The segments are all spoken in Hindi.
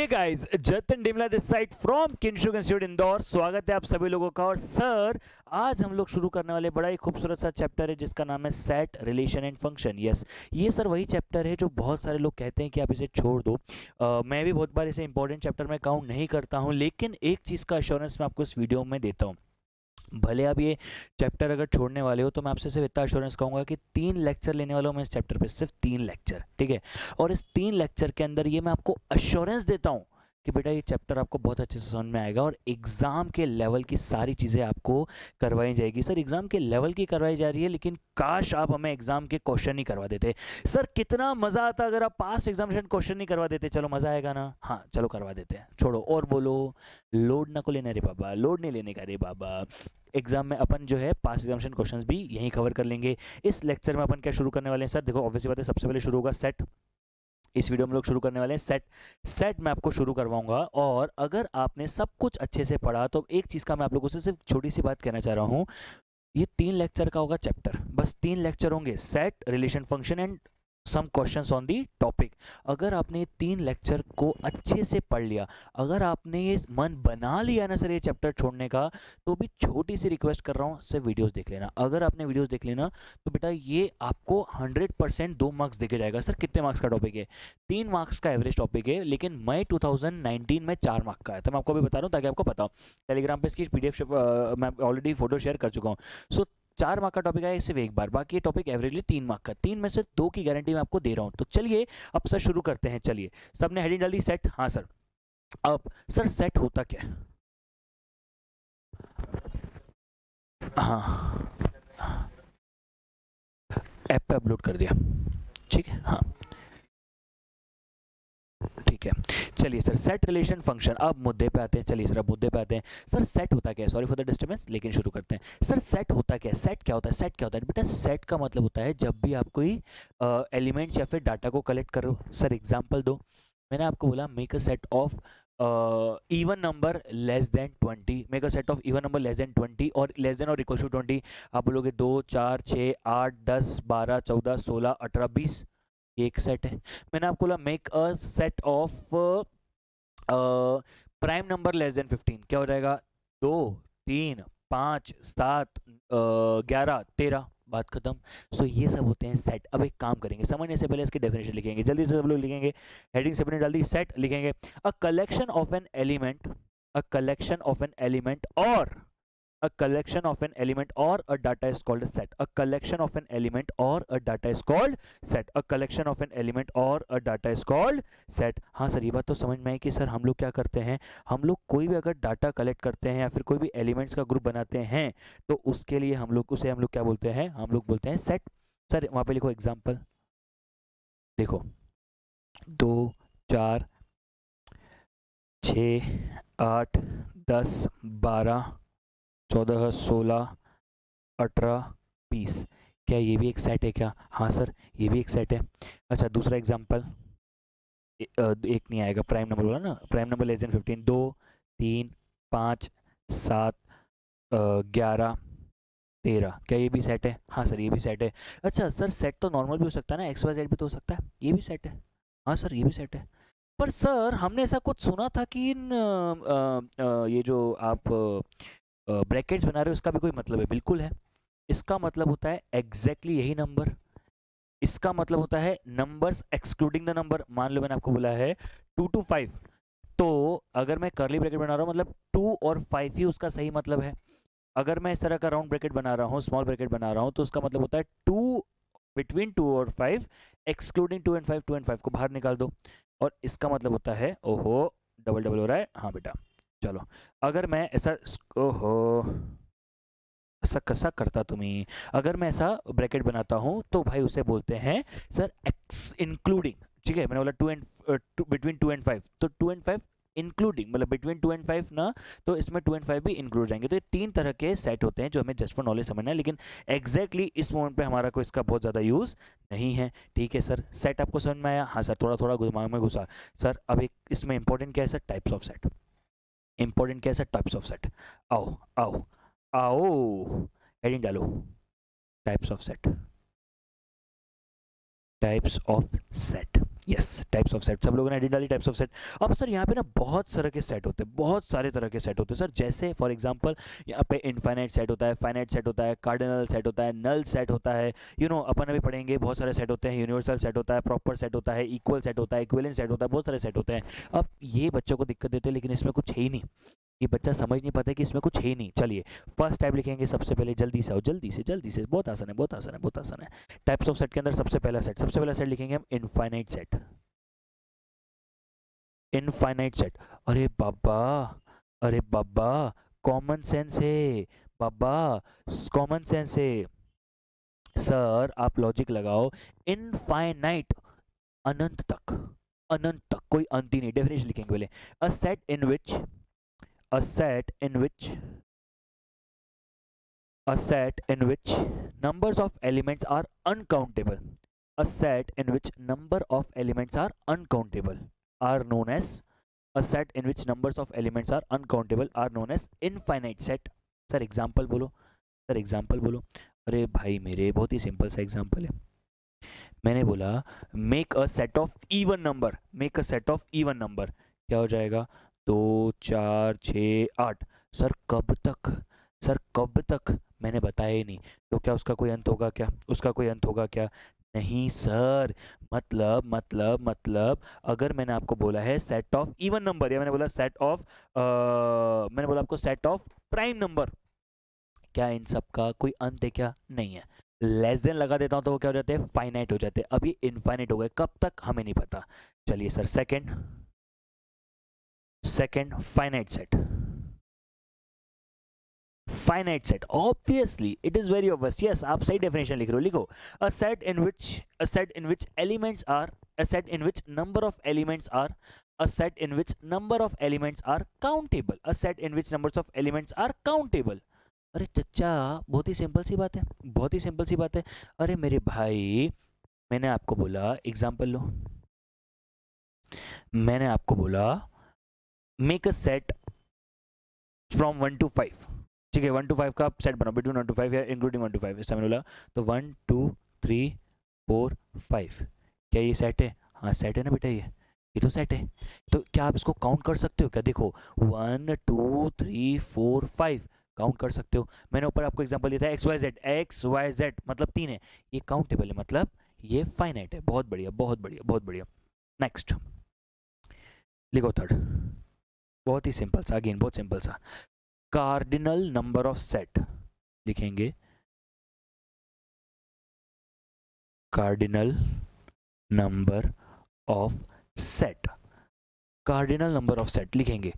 Hey guys, Jatan Dimla this side from Kinshuk institute Indore. स्वागत है आप सभी लोगों का। और सर, आज हम लोग शुरू करने वाले बड़ा ही खूबसूरत सा चैप्टर है जिसका नाम है set, relation and function. Yes, ये सर वही चैप्टर है जो बहुत सारे लोग कहते हैं कि आप इसे छोड़ दो। मैं भी बहुत बार इसे इंपॉर्टेंट चैप्टर में काउंट नहीं करता हूँ, लेकिन एक चीज़ का अश्योरेंस मैं आपको इस वीडियो में देता हूँ। भले आप ये चैप्टर अगर छोड़ने वाले हो तो मैं आपसे सिर्फ इतना अश्योरेंस कहूंगा कि 3 लेक्चर लेने वाला हूँ मैं इस चैप्टर पे, सिर्फ 3 लेक्चर, ठीक है। और इस 3 लेक्चर के अंदर ये मैं आपको अश्योरेंस देता हूँ कि बेटा ये चैप्टर आपको बहुत अच्छे से समझ में आएगा और एग्जाम के लेवल की सारी चीज़ें आपको करवाई जाएगी। सर, एग्जाम के लेवल की करवाई जा रही है, लेकिन काश आप हमें एग्जाम के क्वेश्चन ही करवा देते। सर, कितना मजा आता अगर आप पास एग्जामिनेशन क्वेश्चन नहीं करवा देते। चलो, मजा आएगा ना? हाँ चलो करवा देते हैं, छोड़ो और बोलो। लोड ना को लेना रे बाबा, लोड नहीं लेने का रे बाबा। एग्जाम में अपन जो है पास एग्जामिनेशन क्वेश्चंस भी यहीं कवर कर लेंगे। इस लेक्चर में अपन क्या शुरू करने वाले हैं सर? देखो, ऑब्वियसली बात है, सबसे पहले शुरू होगा सेट। इस वीडियो में लोग शुरू करने वाले हैं सेट। सेट मैं आपको शुरू करवाऊंगा, और अगर आपने सब कुछ अच्छे से पढ़ा तो एक चीज़ का मैं आप लोगों से सिर्फ छोटी सी बात कहना चाह रहा हूँ। ये 3 लेक्चर का होगा चैप्टर, बस 3 लेक्चर होंगे, set, relation, function and some questions on the topic. अगर आपने 3 लेक्चर को अच्छे से पढ़ लिया, अगर आपने ये मन बना लिया ना सर ये चैप्टर छोड़ने का, तो भी छोटी सी रिक्वेस्ट कर रहा हूँ, सिर्फ वीडियोस देख लेना। अगर आपने वीडियोस देख लेना तो बेटा ये आपको 100% 2 मार्क्स देके जाएगा। सर, कितने मार्क्स का टॉपिक है? 3 मार्क्स का एवरेज टॉपिक है, लेकिन मई 2019 में 4 मार्क्स का है। तो मैं आपको अभी बता रहा हूँ ताकि आपको पता हो। टेलीग्राम पे इसकी PDF मैं ऑलरेडी फोटो शेयर कर चुका हूँ। सो 4 मार्क का टॉपिक है सिर्फ एक बार, बाकी ये टॉपिक एवरेजली 3 मार्क का। 3 में से 2 की गारंटी मैं आपको दे रहा हूँ। तो चलिए अब सर शुरू करते हैं। चलिए, सबने हेडिंग डाल दी सेट? हाँ सर। अब सर सेट होता क्या है? हाँ, ऐप पे अपलोड कर दिया, ठीक है। हाँ ठीक है। चलिए सर, सेट, रिलेशन, फंक्शन। अब मुद्दे पे आते हैं। चलिए सर अब मुद्दे पे आते हैं। सर सेट होता क्या है? सॉरी फॉर द डिस्टर्बेंस, लेकिन शुरू करते हैं। सर सेट होता क्या है? सेट क्या होता है? सेट क्या होता है बेटा? सेट का मतलब होता है जब भी आप कोई एलिमेंट्स या फिर डाटा को कलेक्ट करो। सर एग्जांपल दो। मैंने आपको बोला make a set of even number less than 20। Make a set of even number less than 20 और लेस देन और इक्वल टू 20। आप बोलोगे 2 4 6 8 10 12 14 16 18 20, ये एक सेट है। मैंने आपको बोला make a set of prime number less than 15, क्या हो जाएगा? 2 3 5 7 11 13, बात खत्म। सो ये सब होते हैं सेट। अब एक काम करेंगे, समझने से पहले इसकी डेफिनेशन लिखेंगे, जल्दी से सब लोग लिखेंगे। हेडिंग से डाल दी सेट, लिखेंगे a collection of an element, a collection of an element और a collection of an element or a data is called a set. A collection of an element or a data is called set. A collection of an element or a data is called set. हाँ सर, ये बात तो समझ में आई कि सर हम लोग क्या करते हैं, हम लोग कोई भी अगर डाटा कलेक्ट करते हैं या फिर कोई भी एलिमेंट्स का ग्रुप बनाते हैं तो उसके लिए हम लोग क्या बोलते हैं? हम लोग बोलते हैं सेट। सर वहाँ पे लिखो एग्जाम्पल, देखो 2 4 6 8 10 12 14 16 18 20, क्या ये भी एक सेट है क्या? हाँ सर, ये भी एक सेट है। अच्छा, दूसरा एग्जांपल, एक नहीं आएगा, प्राइम नंबर बोला ना, प्राइम नंबर लेस देन 15, 2 3 5 7 11 13, क्या ये भी सेट है? हाँ सर, ये भी सेट है। अच्छा सर, सेट तो नॉर्मल भी हो सकता है ना, एक्स वाई जेड भी तो हो सकता है, ये भी सेट है। हाँ सर, ये भी सेट है। पर सर हमने ऐसा कुछ सुना था कि इन ये जो आप ब्रैकेट्स बना रहे हो इसका भी कोई मतलब है? बिल्कुल है। इसका मतलब होता है एग्जैक्टली यही नंबर। इसका मतलब होता है नंबर्स एक्सक्लूडिंग द नंबर। मान लो मैंने आपको बोला है 2 to 5, तो अगर मैं कर्ली ब्रैकेट बना रहा हूँ मतलब 2 और 5 ही उसका सही मतलब है। अगर मैं इस तरह का राउंड ब्रैकेट बना रहा हूँ, स्मॉल ब्रैकेट बना रहा हूँ, तो उसका मतलब होता है 2 बिटवीन 2 और 5 एक्सक्लूडिंग 2 एंड 5। 2 एंड 5 को बाहर निकाल दो। और इसका मतलब होता है, ओहो डबल डबल हो रहा है, हाँ बेटा चलो। अगर मैं ऐसा, ओहो ऐसा कैसा करता तुम्हें, अगर मैं ऐसा ब्रैकेट बनाता हूँ तो भाई उसे बोलते हैं सर एक्स इंक्लूडिंग, ठीक है। मैंने बोला 2 एंड बिटवीन 2 एंड 5, तो 2 एंड 5 इंक्लूडिंग मतलब बिटवीन 2 एंड 5 ना, तो इसमें 2 एंड 5 भी इंक्लूड हो जाएंगे। तो ये 3 तरह के सेट होते हैं जो हमें जस्ट फॉर नॉलेज समझना है, लेकिन एग्जैक्टली इस मोमेंट पे हमारा कोई इसका बहुत ज़्यादा यूज़ नहीं है। ठीक है सर, सेट आपको समझ में आया? हाँ सर, थोड़ा थोड़ा दिमाग में घुसा। सर अब एक इसमें इंपॉर्टेंट क्या है sir? Types of set. Important क्या है सर? Types of set. आओ आओ आओ, हेडिंग डालो, types of set, types of set. Yes, types of set, सब लोगों ने आइडेंटिटी डाली टाइप्स ऑफ सेट। अब सर यहाँ पे ना बहुत तरह के सेट होते हैं, बहुत सारे तरह के सेट होते हैं सर। जैसे फॉर एग्जांपल यहाँ पे इनफाइनाइट सेट होता है, फाइनाइट सेट होता है, कार्डिनल सेट होता है, नल सेट होता है, अपन अभी पढ़ेंगे बहुत सारे सेट होते हैं, यूनिवर्सल सेट होता है, प्रॉपर सेट होता है, इक्वल सेट होता है, इक्विवेलेंट सेट होता है, बहुत सारे सेट होते हैं। अब ये बच्चों को दिक्कत देते हैं, लेकिन इसमें कुछ है ही नहीं, ये बच्चा समझ नहीं पाता कि इसमें कुछ है ही नहीं। चलिए फर्स्ट टाइप लिखेंगे सबसे पहले, जल्दी से आओ, जल्दी से, बहुत आसान है, बहुत आसान है, बहुत आसान है। टाइप्स ऑफ सेट के अंदर सबसे पहला सेट लिखेंगे हम इनफाइनाइट सेट। इनफाइनाइट सेट, अरे बाबा, अरे बाबा, कॉमन सेंस है बाबा, कॉमन सेंस है सर, आप लॉजिक लगाओ। इनफाइनाइट, अनंत तक, अनंत तक, कोई अंत ही नहीं। डेफिनेशन लिखेंगे पहले, अ set in which, a set in which a set in which numbers of elements are uncountable, a set in which number of elements are uncountable are known as, a set in which numbers of elements are uncountable are known as infinite set। Sir example बोलो, सर एग्जांपल बोलो। अरे भाई मेरे, बहुत ही सिंपल सा एग्जांपल है। मैंने बोला make a set of even number, make a set of even number, क्या हो जाएगा, 2 4 6 8। सर कब तक, सर कब तक, मैंने बताया ही नहीं, तो क्या उसका कोई अंत होगा क्या, उसका कोई अंत होगा क्या, नहीं सर। मतलब अगर मैंने आपको बोला है सेट ऑफ इवन नंबर, या मैंने बोला सेट ऑफ मैंने बोला आपको सेट ऑफ प्राइम नंबर, क्या इन सब का कोई अंत है क्या, नहीं है। लेस देन लगा देता हूं तो वो क्या हो जाते हैं, फाइनाइट हो जाते हैं। अभी इनफाइनाइट हो गए, कब तक हमें नहीं पता। चलिए sir second, finite set, finite set, obviously it is very obvious, yes आप सही डेफिनेशन लिख रहे हो, लिखो a set in which, a set in which elements are, a set in which number of elements are, a set in which number of elements are countable, a set in which numbers of elements are countable। अरे चच्चा, बहुत ही सिंपल सी बात है, बहुत ही सिंपल सी बात है। अरे मेरे भाई, मैंने आपको बोला एग्जांपल लो, मैंने आपको बोला make a set from 1 to 5, ठीक है, 1 to 5 का सेट बनाओ, बिटवीन 1 to 5 या इंक्लूडिंग 1 to 5, ऐसा मैंने बोला। तो 1 2 3 4 5, क्या ये सेट है, हाँ सेट है ना बेटा, ये तो सेट है। तो क्या आप इसको काउंट कर सकते हो क्या, देखो 1 2 3 4 5 काउंट कर सकते हो। मैंने ऊपर आपको एग्जांपल दिया था X Y Z, X Y Z मतलब 3 है, ये काउंटेबल है, मतलब ये फाइनाइट है। बहुत बढ़िया, बहुत बढ़िया, बहुत बढ़िया। नेक्स्ट लिखो थर्ड, बहुत ही सिंपल सा, अगेन बहुत सिंपल सा, कार्डिनल नंबर ऑफ सेट लिखेंगे, cardinal number of set, cardinal number of set लिखेंगे,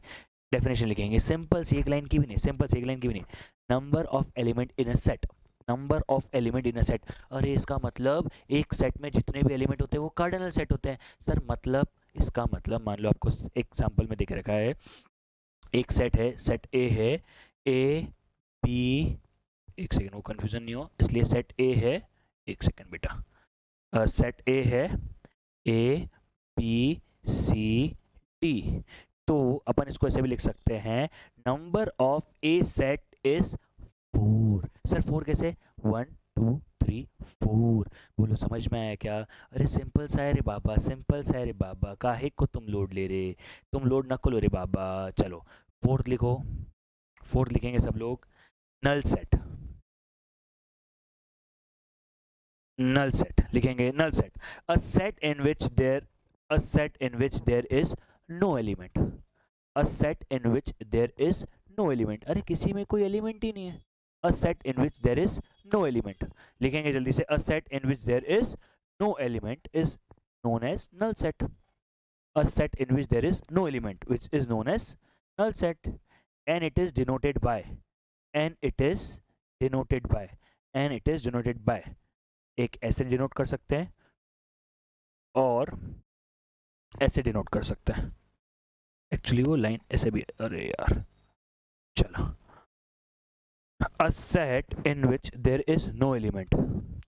डेफिनेशन लिखेंगे, सिंपल सी, एक लाइन की भी नहीं, सिंपल सी एक लाइन की भी नहीं, number of element in a set, number of element in a set. अरे इसका मतलब एक सेट में जितने भी एलिमेंट होते हैं वो कार्डिनल सेट होते हैं सर। मतलब इसका मतलब मान लो आपको एग्जांपल में दिख रखा है, एक सेट है, सेट ए है, ए बी, एक सेकेंड वो कंफ्यूजन नहीं हो, इसलिए सेट ए है, एक सेकेंड बेटा, सेट ए है, ए बी सी डी, तो अपन इसको ऐसे भी लिख सकते हैं, number of A set is 4। Sir 4 कैसे, 1 2 3 4, बोलो समझ में आया क्या। अरे सिंपल सा है रे बाबा, सिंपल सा है रे बाबा, काहे को तुम लोड ले रहे, तुम लोड ना लो रे बाबा। चलो फोर्थ लिखो, फोर्थ लिखेंगे सब लोग, नल सेट, नल सेट लिखेंगे, null set, a set in which there, a set in which there is no element, a set in which there is no element, अरे किसी में कोई एलिमेंट ही नहीं है, a set in which there is no element, लिखेंगे जल्दी से, a set in which there is no element is known as null set, a set in which there is no element which is known as null set, and it is denoted by, and it is denoted by, and it is denoted by, एक ऐसे डिनोट कर सकते हैं और ऐसे डिनोट कर सकते हैं, एक्चुअली वो लाइन ऐसे भी, अरे यार चलो, a set in which there is no element,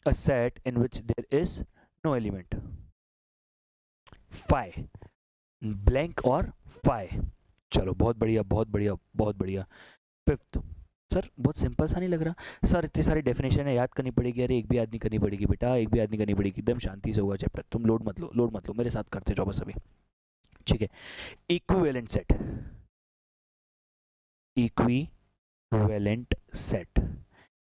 a set in which there is no element, phi, blank और फाई। चलो बहुत बढ़िया, बहुत बढ़िया, बहुत बढ़िया। फिफ्थ, सर बहुत सिंपल सा नहीं लग रहा? सर इतनी सारी डेफिनेशन है, याद करनी पड़ेगी। अरे एक भी याद नहीं करनी पड़ेगी बेटा, एक भी याद नहीं करनी पड़ेगी, एकदम शांति से होगा चैप्टर। तुम लोड मत लो, लोड मत लो, मेरे साथ करते जाओ बस अभी। ठीक है, इक्विवेलेंट सेट, इक्विवेलेंट सेट,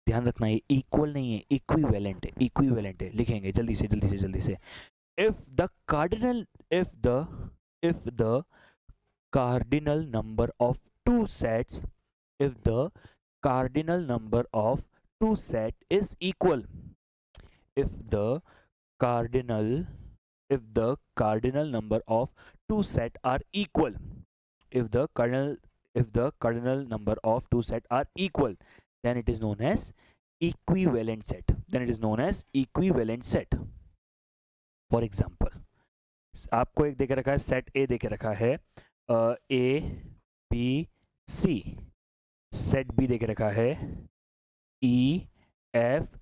ध्यान रखना ये इक्वल नहीं है, इक्विवेलेंट है, इक्विवेलेंट है। लिखेंगे जल्दी से जल्दी से जल्दी से। If the cardinal, if the cardinal number of two sets, if the cardinal number of two set is equal, if the cardinal, if the cardinal number of two set are equal, if the cardinal number of two set are equal, then it is known as equivalent set, then it is known as equivalent set. For example, आपको एक देके रखा है सेट ए, देके रखा है A B C, set B देके रखा है ई एफ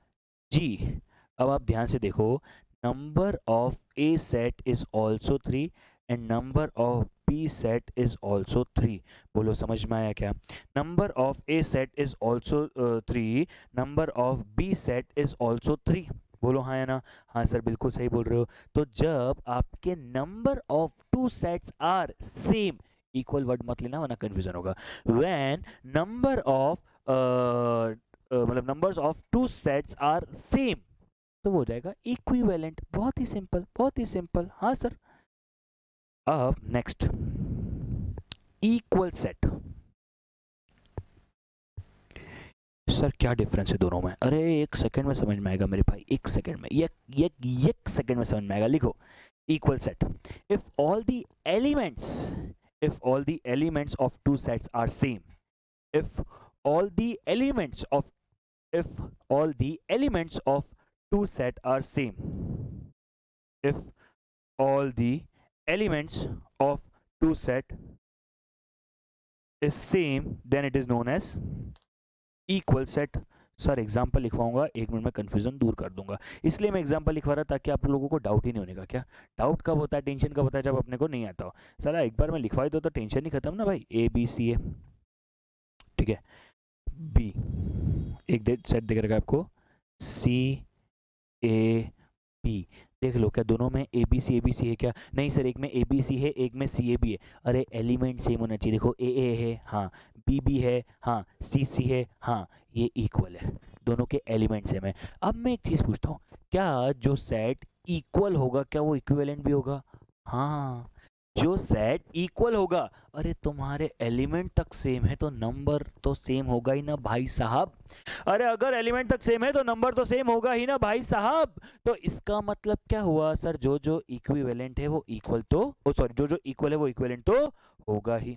जी। अब आप ध्यान से देखो, number of A set is also 3 and number of B set is also 3। बोलो समझ में आया क्या? Number of A set is also 3, number of B set is also 3। बोलो हाँ या ना? हाँ सर बिल्कुल सही बोल रहे हो। तो जब आपके number of two sets are same, equal word मत लेना वरना कंफ्यूजन होगा। व्हेन नंबर ऑफ मतलब numbers of two sets are same, तो वो हो जाएगा इक्विवेलेंट। बहुत ही सिंपल, बहुत ही सिंपल। हाँ सर। अब नेक्स्ट, इक्वल सेट। सर क्या डिफरेंस है दोनों में? अरे एक सेकंड में समझ में आएगा मेरे भाई, एक सेकंड में, एक सेकंड में समझ में आएगा। लिखो equal set, if all the elements, if all the elements of two sets are same, if all the elements of, if all the elements of two set are same, if all the elements of two set is same, then it is known as equal set. Sir example लिखवाऊंगा, एक मिनट में कंफ्यूजन दूर कर दूंगा, इसलिए मैं एग्जाम्पल लिखवा रहा ताकि आप लोगों को डाउट ही नहीं होने का। क्या डाउट कब होता है, टेंशन कब होता है? जब अपने को नहीं आता हो। सर एक बार मैं लिखवाई दो तो टेंशन ही खत्म ना भाई। ए बी सी ए, ठीक है, बी एक सेट दिख रहा है आपको, सी ए बी, देख लो क्या दोनों में ए बी सी है क्या? नहीं सर, एक में ए बी सी है, एक में सी ए बी है। अरे एलिमेंट सेम होना चाहिए। देखो ए है, हाँ, बी है, हाँ, सी है, हाँ, ये इक्वल है, दोनों के एलिमेंट सेम है। अब मैं एक चीज़ पूछता हूँ, क्या जो सेट इक्वल होगा क्या वो इक्विवेलेंट भी होगा? हाँ, जो सेट इक्वल होगा, अरे तुम्हारे एलिमेंट तक सेम है तो नंबर तो सेम होगा ही ना भाई साहब। अरे अगर एलिमेंट तक सेम है तो नंबर तो सेम होगा ही ना भाई साहब। तो इसका मतलब क्या हुआ सर? जो जो इक्विवेलेंट है वो इक्वल तो, सॉरी, जो जो इक्वल है वो इक्विवेलेंट तो होगा ही।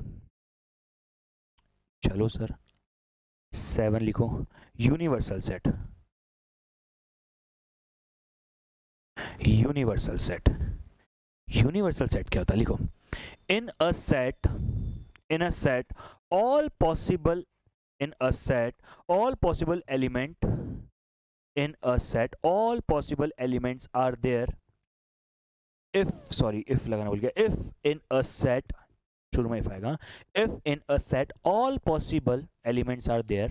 चलो सर 7 लिखो, universal set, universal set, universal set क्या होता है? लिखो, in a set, in a set all possible, in a set all possible element, in a set all possible elements are there, if, sorry, if लगाना भूल गया, if in a set, शुरू में if आएगा, if in a set all possible elements are there,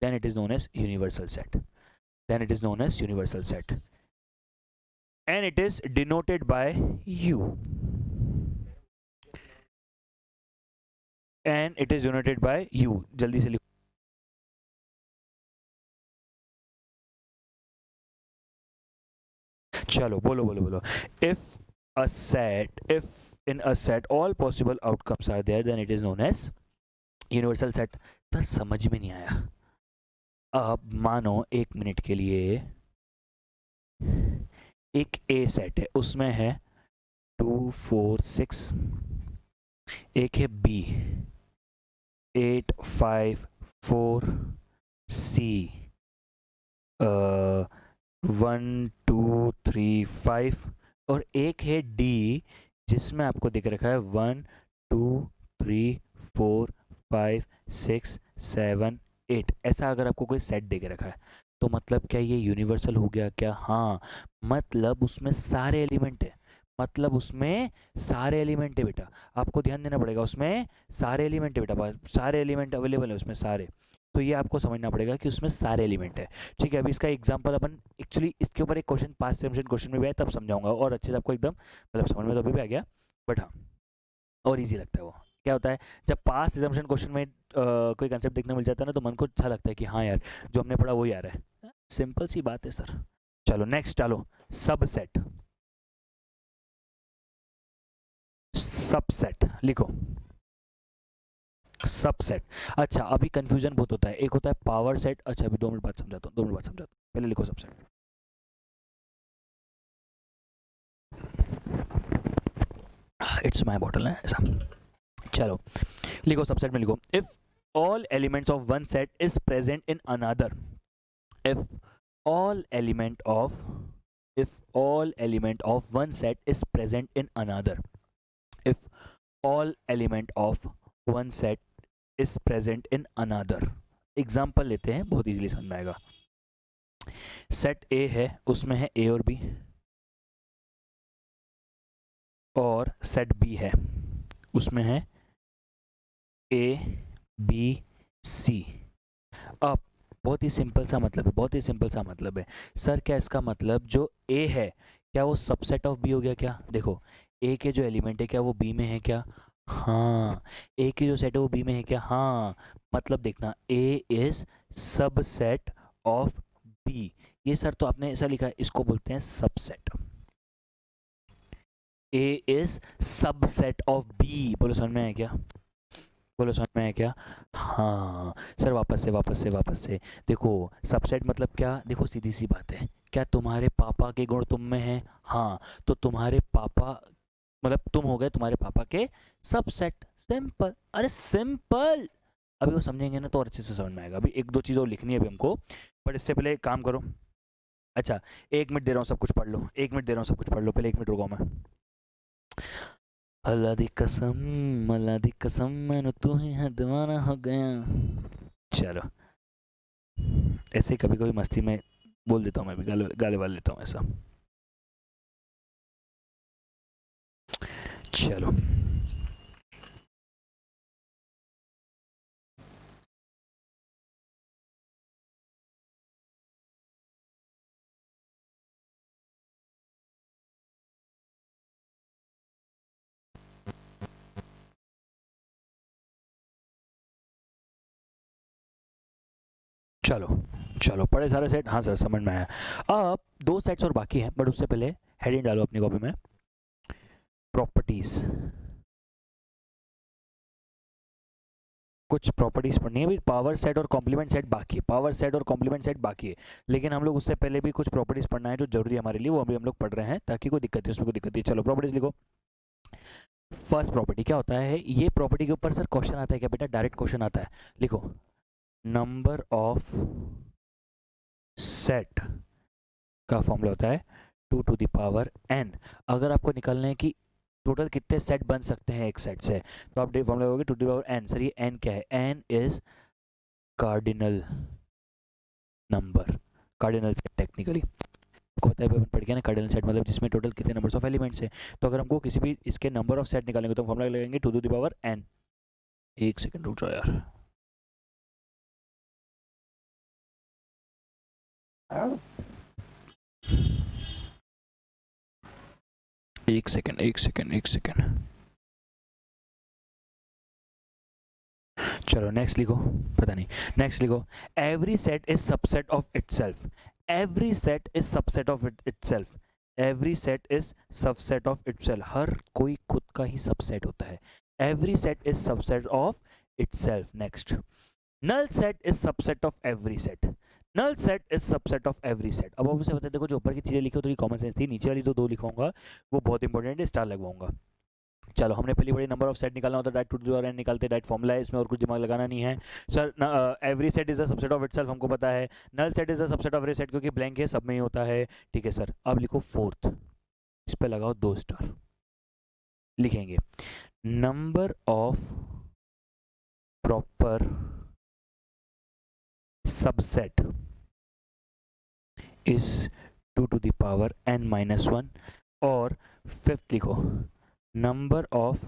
then it is known as universal set, then it is known as universal set, and it is denoted by u, and it is denoted by u। जल्दी से लिखो, चलो बोलो बोलो बोलो। if a set, if in a set all possible outcomes are there, then it is known as universal set। Sir समझ में नहीं आया। अब मानो एक मिनट के लिए एक ए सेट है, उसमें है 2 4 6, एक है बी 8 5 4, सी 1 2 3 5, और एक है डी जिसमें आपको दिख रखा है 1 2 3 4 5 6 7 8। ऐसा अगर आपको कोई सेट दे के रखा है तो मतलब क्या ये यूनिवर्सल हो गया क्या? हाँ, मतलब उसमें सारे एलिमेंट है, मतलब उसमें सारे एलिमेंट है बेटा। आपको ध्यान देना पड़ेगा, उसमें सारे एलिमेंट है बेटा, सारे एलिमेंट अवेलेबल है उसमें सारे। तो ये आपको समझना पड़ेगा कि उसमें सारे एलिमेंट है। ठीक है, अभी इसका एग्जांपल अपन एक्चुअली इसके ऊपर एक क्वेश्चन पास्ट एग्जाम्पशन क्वेश्चन में भी आया तब समझाऊंगा और अच्छे से आपको एकदम मतलब समझ में तो अभी भी आ गया, बट हाँ और इजी लगता है वो। क्या होता है जब पास्ट एग्जाम्पशन क्वेश्चन में कोई कंसेप्ट देखने मिल जाता है ना तो मन को अच्छा लगता है कि हाँ यार जो हमने पढ़ा वही आ रहा है। सिंपल सी बात है सर। चलो नेक्स्ट डालो, सबसेट। सबसेट लिखो, सबसेट। अच्छा अभी कंफ्यूजन बहुत होता है, एक होता है पावर सेट। अच्छा अभी 2 मिनट बाद समझाता हूँ, 2 मिनट बाद समझाता हूँ, पहले लिखो सबसेट। इट्स माय बॉटल है ऐसा। चलो लिखो सबसेट में लिखो, if all elements of one set is present in another, if all element of if all element of one set is present in another, if all element of one set is present in another। Example लेते हैं, बहुत इजीली समझ में आएगा। सेट ए है, उसमें है ए और बी, और सेट बी है, उसमें है ए बी सी। अब बहुत ही सिंपल सा मतलब है, बहुत ही सिंपल सा मतलब है सर। क्या इसका मतलब जो ए है क्या वो सबसेट ऑफ बी हो गया क्या? देखो ए के जो एलिमेंट है क्या वो बी में है क्या? हाँ। ए की जो सेट है वो बी में है क्या? हाँ। मतलब देखना A is subset of B. ये सर तो आपने ऐसा लिखा है, इसको बोलते हैं subset. A is subset of B. बोलो समझ में आया क्या? बोलो समझ में आया क्या? हाँ सर वापस से देखो सबसेट मतलब क्या? देखो सीधी सी बात है, क्या तुम्हारे पापा के गुण तुम में हैं? हाँ, तो तुम्हारे पापा मतलब तुम हो गए तुम्हारे पापा के सबसेट। सिंपल, अरे सिंपल। अभी वो समझेंगे ना तो और अच्छे से समझ में आएगा। अभी एक दो चीज़ और लिखनी है अभी हमको, पर इससे पहले एक काम करो। अच्छा 1 मिनट दे रहा हूँ, सब कुछ पढ़ लो। 1 मिनट दे रहा हूँ, सब कुछ पढ़ लो, पहले 1 मिनट रुको मैं। अल्लाह दी कसम मैंने तू ही है दीवाना हो गया। चलो ऐसे ही कभी कभी मस्ती में बोल देता हूँ मैं भी, गाले वाले लेता हूँ ऐसा। चलो चलो चलो पढ़े सारे सेट? हाँ सर समझ में आया। अब 2 सेट्स और बाकी हैं, बट उससे पहले हेडिंग डालो अपनी कॉपी में, प्रॉपर्टीज। कुछ प्रॉपर्टीज पढ़नी है अभी। पावर सेट और कॉम्प्लीमेंट सेट बाकी है, पावर सेट और कॉम्प्लीमेंट सेट बाकी है, लेकिन हम लोग उससे पहले भी कुछ प्रॉपर्टीज पढ़ना है जो जरूरी है हमारे लिए, वो अभी हम लोग पढ़ रहे हैं ताकि कोई दिक्कत है उसमें, कोई दिक्कत नहीं। चलो प्रॉपर्टीज लिखो। फर्स्ट प्रॉपर्टी क्या होता है, ये प्रॉपर्टी के ऊपर सर क्वेश्चन आता है क्या बेटा? डायरेक्ट क्वेश्चन आता है। लिखो नंबर ऑफ सेट का फॉर्मूला होता है 2 टू द पावर n। अगर आपको निकालना है कि टोटल कितने सेट बन सकते हैं एक सेट से, तो आप फॉर्मूला होगा 2 to the power n। Sir ये n क्या है? n is cardinal number, cardinal set technically आपको पता है, अपन पढ़ गया ना कार्डिनल सेट मतलब जिसमें टोटल कितने नंबर्स ऑफ एलिमेंट्स है। तो अगर हमको किसी भी इसके नंबर ऑफ सेट निकालेंगे तो फॉर्मूला लगाएंगे 2 टू द पावर n। एक सेकंड रुक जाओ यार। एक सेकंड। चलो नेक्स्ट लिखो, पता नहीं। नेक्स्ट लिखो, every set is subset of itself. Every set is subset of itself. Every set is subset of itself. हर कोई खुद का ही सबसेट होता है। Every set is subset of itself. Next, null set is subset of every set. Null set is subset of every set. अब आपसे बता देखो जो ऊपर की चीजें लिखी हो थोड़ी कॉमन सेंस थी, नीचे वाली जो 2 लिखवाऊंगा वो बहुत इंपॉर्टेंट है, स्टार लगवाऊंगा। चलो हमने पहली बड़ी नंबर ऑफ सेट निकालना होता है, direct to the power n निकालते, डायरेक्ट फॉर्मूला है इसमें और कुछ दिमाग लगाना नहीं है। Sir every set is a subset of itself हमको पता है, null set is a subset of every set क्योंकि ब्लैंक है सब में ही होता है। ठीक है सर, अब लिखो फोर्थ, इस पे लगाओ 2 स्टार। लिखेंगे number of proper subset is 2 to the power n minus 1। और फिफ्थ लिखो नंबर ऑफ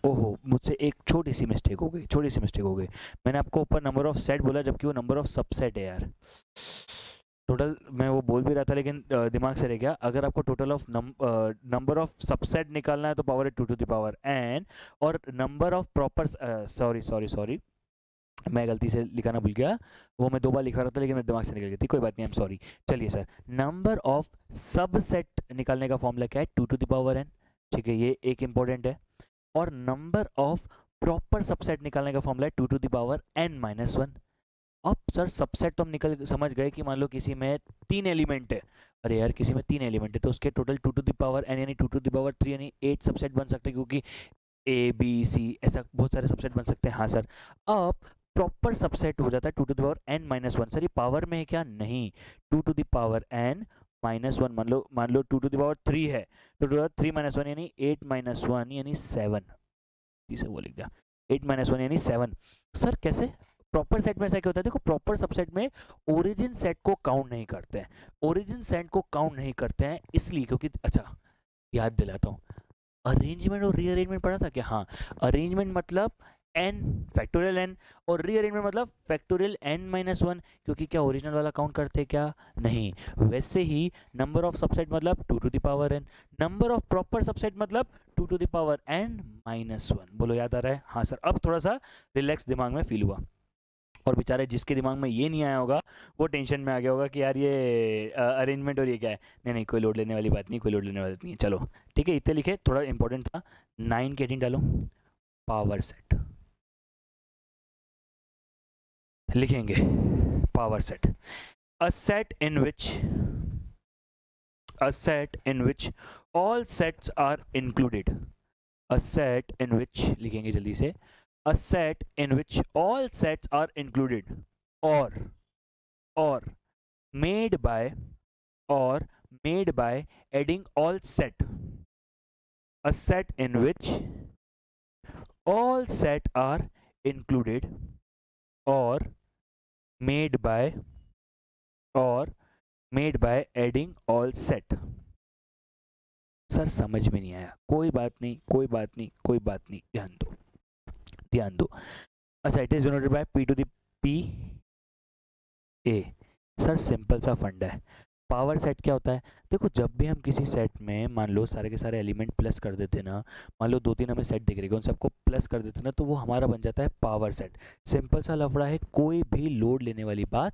ओहो, मुझसे एक छोटी सी मिस्टेक हो गई, छोटी सी मिस्टेक हो गई। मैंने आपको ऊपर नंबर ऑफ सेट बोला जबकि वो नंबर ऑफ सबसेट है यार। टोटल मैं वो बोल भी रहा था लेकिन दिमाग से रह गया। अगर आपको total of number of subset निकालना है तो पावर है 2 टू द पावर n, और number of proper, sorry sorry sorry, मैं गलती से लिखाना भूल गया, वो मैं 2 बार लिखा रहा था लेकिन मेरे दिमाग से निकल गई थी, कोई बात नहीं, आई एम सॉरी। चलिए सर, नंबर ऑफ सबसेट निकालने का फॉर्मूला क्या है? 2 टू द पावर n, ठीक है, ये एक इंपॉर्टेंट है। और नंबर ऑफ प्रॉपर सबसेट निकालने का फॉर्मूला है 2 to the power n minus 1। अब सर सबसेट तो हम निकल समझ गए कि मान लो किसी में 3 एलिमेंट है, अरे यार किसी में 3 एलिमेंट है तो उसके total 2 to the power n यानी 2 टू द पावर 3 यानी 8 सबसेट बन सकते हैं, क्योंकि ए बी सी ऐसा बहुत सारे सबसेट बन सकते हैं। हाँ सर, अब प्रॉपर सबसेट हो जाता है 2 to the power n minus 1। Sir ये पावर में है क्या? नहीं, 2 to the power n minus 1, मान लो 2 टू द पावर 3 है तो 2 टू द पावर 3 माइनस 1 यानी 8 माइनस 1 यानी 7, इसे वो लिख दिया, 8 माइनस 1 यानी 7। सर कैसे? प्रॉपर सेट में ऐसा क्या होता है? देखो, प्रॉपर सबसेट में ओरिजिन सेट को काउंट नहीं करते हैं, ओरिजिन सेट को काउंट नहीं करते हैं इसलिए क्योंकि, अच्छा याद दिलाता हूँ, अरेंजमेंट और रीअरेंजमेंट पढ़ा था क्या? हाँ, अरेंजमेंट मतलब n फैक्टोरियल n, और रीअरेंजमेंट मतलब फैक्टोरियल n माइनस 1, क्योंकि क्या ओरिजिनल वाला काउंट करते क्या? नहीं। वैसे ही नंबर ऑफ सबसेट मतलब 2 to the power n, number of proper subset मतलब 2 to the power n minus 1। बोलो याद आ रहा है? हाँ सर, अब थोड़ा सा रिलैक्स दिमाग में फील हुआ। और बेचारे जिसके दिमाग में ये नहीं आया होगा वो टेंशन में आ गया होगा कि यार ये अरेंजमेंट और ये क्या है। नहीं नहीं, कोई लोड लेने वाली बात नहीं, कोई लोड लेने वाली बात नहीं है। चलो ठीक है, इतने लिखे, थोड़ा इंपॉर्टेंट था। 9 के 18 डालो, पावर सेट लिखेंगे, power set, a set in which, a set in which all sets are included, a set in which लिखेंगे जल्दी से, a set in which all sets are included or made by or made by adding all set, a set in which all set are included or made by or made by adding all set। Sir समझ में नहीं आया, कोई बात नहीं, कोई बात नहीं, कोई बात नहीं, ध्यान दो, ध्यान दो। अच्छा, it is denoted by p to the p a। Sir simple सा फंडा है। पावर सेट क्या होता है? देखो, जब भी हम किसी सेट में मान लो सारे के सारे एलिमेंट प्लस कर देते हैं ना, मान लो 2-3 हमें सेट दिख रहे हैं, उन सबको प्लस कर देते हैं ना, तो वो हमारा बन जाता है पावर सेट। सिंपल सा लफड़ा है, कोई भी लोड लेने वाली बात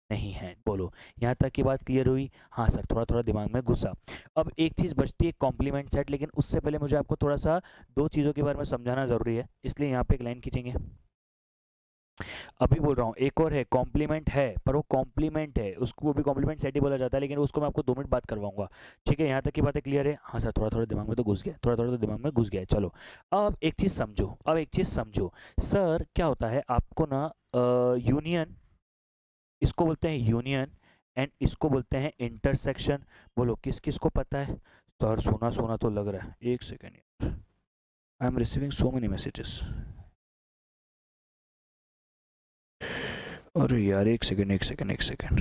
नहीं है। बोलो, यहाँ तक की बात क्लियर हुई? हाँ सर, थोड़ा थोड़ा दिमाग में घुसा। अब एक चीज़ बचती है, कॉम्प्लीमेंट सेट, लेकिन उससे पहले मुझे आपको थोड़ा सा 2 चीज़ों के बारे में समझाना ज़रूरी है, इसलिए यहाँ पे एक लाइन खींचेंगे। अभी बोल रहा हूँ, एक और है, कॉम्प्लीमेंट है, पर वो कॉम्प्लीमेंट है, उसको भी कॉम्प्लीमेंट सेट ही बोला जाता है, लेकिन उसको मैं आपको 2 मिनट बात करवाऊंगा। ठीक है, यहाँ तक की बातें क्लियर है? हाँ सर, थोड़ा थोड़ा दिमाग में तो घुस गया, थोड़ा थोड़ा तो दिमाग में घुस गया है। चलो, अब एक चीज़ समझो, अब एक चीज़ समझो। सर क्या होता है, आपको ना यूनियन, इसको बोलते हैं यूनियन, एंड इसको बोलते हैं इंटरसेक्शन। बोलो किस किस को पता है? सर सोना सोना तो लग रहा है, एक सेकेंड यार, I am receiving so many messages. अरे यार, एक सेकेंड एक सेकेंड एक सेकेंड,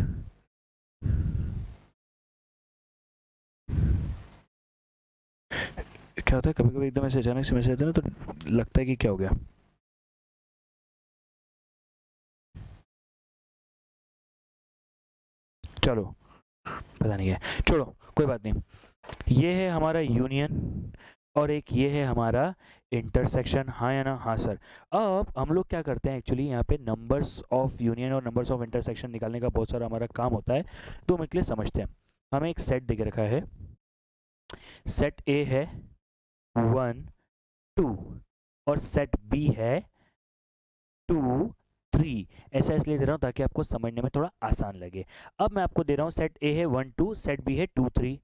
क्या होता है कभी कभी एकदम ऐसे अचानक से मैसेज आते हैं ना, तो लगता है कि क्या हो गया। चलो, पता नहीं है, छोड़ो, कोई बात नहीं। ये है हमारा यूनियन और एक ये है हमारा इंटरसेक्शन, हाँ या ना? हाँ सर। अब हम लोग क्या करते हैं एक्चुअली, यहाँ पे नंबर्स ऑफ यूनियन और नंबर्स ऑफ इंटरसेक्शन निकालने का बहुत सारा हमारा काम होता है, तो हम इसलिए समझते हैं। हमें एक सेट दे के रखा है, सेट ए है 1 2 और सेट बी है 2 3। ऐसा इसलिए दे रहा हूँ ताकि आपको समझने में थोड़ा आसान लगे। अब मैं आपको दे रहा हूँ, सेट ए है 1 2, सेट बी है 2 3।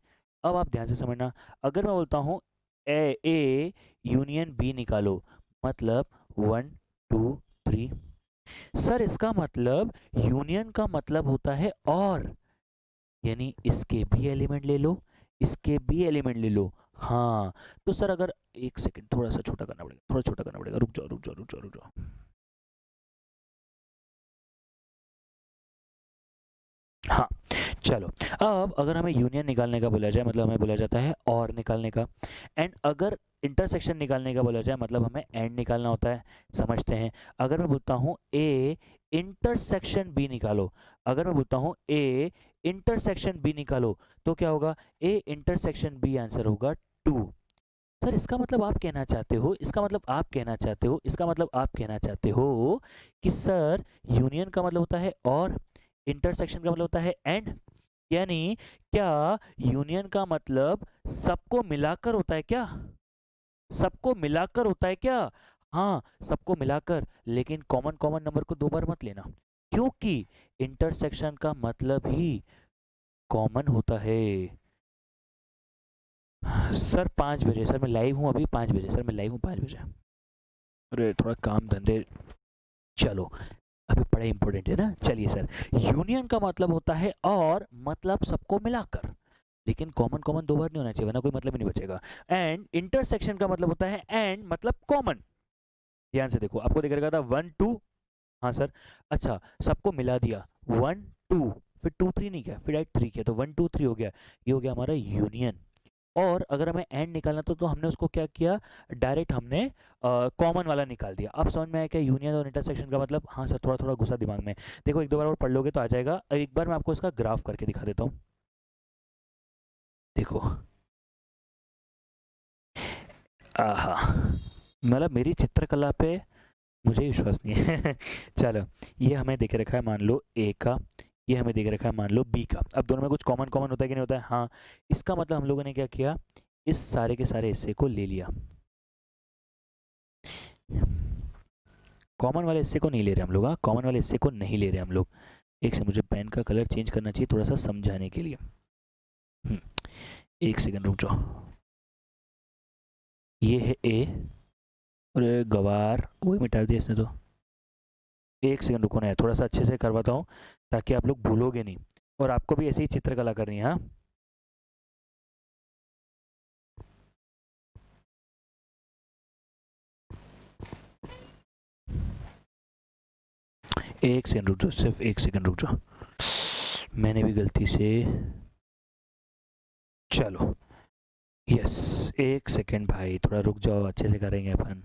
अब आप ध्यान से समझना, अगर मैं बोलता हूँ ए यूनियन बी निकालो, मतलब 1 2 3, सर इसका मतलब यूनियन का मतलब होता है और, यानी इसके भी एलिमेंट ले लो, इसके भी एलिमेंट ले लो। हाँ, तो सर अगर, एक सेकंड, थोड़ा सा छोटा करना पड़ेगा, थोड़ा छोटा करना पड़ेगा, रुक जाओ रुक जाओ रुक जाओ रुक जाओ। हाँ, चलो, अब अगर हमें यूनियन निकालने का बोला जाए मतलब हमें बोला जाता है और निकालने का, एंड अगर इंटरसेक्शन निकालने का बोला जाए मतलब हमें एंड निकालना होता है। समझते हैं। अगर मैं बोलता हूँ ए इंटरसेक्शन बी निकालो, अगर मैं बोलता हूँ ए इंटरसेक्शन बी निकालो, तो क्या होगा? ए इंटरसेक्शन बी आंसर होगा 2। सर इसका मतलब आप कहना चाहते हो, इसका मतलब आप कहना चाहते हो, इसका मतलब आप कहना चाहते हो कि सर यूनियन का मतलब होता है और, इंटरसेक्शन का मतलब होता है एंड, यानी क्या यूनियन का मतलब सबको मिलाकर होता है क्या? सबको मिलाकर होता है क्या? हाँ, सबको मिलाकर, लेकिन कॉमन कॉमन नंबर को दो बार मत लेना, क्योंकि इंटरसेक्शन का मतलब ही कॉमन होता है। सर 5 बजे, सर मैं लाइव हूँ अभी 5 बजे, सर मैं लाइव हूँ 5 बजे। अरे थोड़ा काम धंधे। चलो, अभी बड़ा इंपॉर्टेंट है ना। चलिए सर, यूनियन का मतलब होता है और, मतलब सबको मिलाकर, लेकिन कॉमन कॉमन दो बार नहीं होना चाहिए वरना कोई मतलब ही नहीं बचेगा। एंड इंटरसेक्शन का मतलब होता है एंड मतलब कॉमन। ध्यान से देखो, आपको दिख रहा था 1 2। हाँ सर। अच्छा, सबको मिला दिया 1 2, फिर 2 3 नहीं किया, फिर डायरेक्ट 3 किया, तो 1 2 3 हो गया। ये हो गया हमारा यूनियन। और अगर हमें एंड निकालना तो हमने उसको क्या किया, डायरेक्ट हमने कॉमन वाला निकाल दिया। अब समझ में आया क्या यूनियन और इंटरसेक्शन का मतलब? हाँ सर, थोड़ा थोड़ा घुसा दिमाग में। देखो एक दो बार और पढ़ लोगे तो आ जाएगा। एक बार मैं आपको इसका ग्राफ करके दिखा देता हूँ। देखो, आहा, मतलब मेरी चित्रकला पे मुझे विश्वास नहीं है। चलो, ये हमें देख रखा है मान लो ए का, ये हमें देख रखा है मान लो बी का। अब दोनों में कुछ कॉमन कॉमन होता है कि नहीं होता है? हाँ। इसका मतलब हम लोगों ने क्या किया, इस सारे के सारे हिस्से को ले लिया, कॉमन वाले हिस्से को नहीं ले रहे हम लोग। हाँ, कॉमन वाले हिस्से को नहीं ले रहे हम लोग। एक से मुझे पेन का कलर चेंज करना चाहिए थोड़ा सा समझाने के लिए। हम्म, एक सेकंड रुक जाओ। ये है ए, और गवार वही मिटा दिया इसने तो। एक सेकंड रुको ना, थोड़ा सा अच्छे से करवाता हूँ ताकि आप लोग भूलोगे नहीं, और आपको भी ऐसे ही चित्रकला करनी है। हाँ, एक सेकंड रुक जाओ, सिर्फ एक सेकंड रुक जाओ, मैंने भी गलती से। चलो, यस, एक सेकंड भाई, थोड़ा रुक जाओ, अच्छे से करेंगे अपन।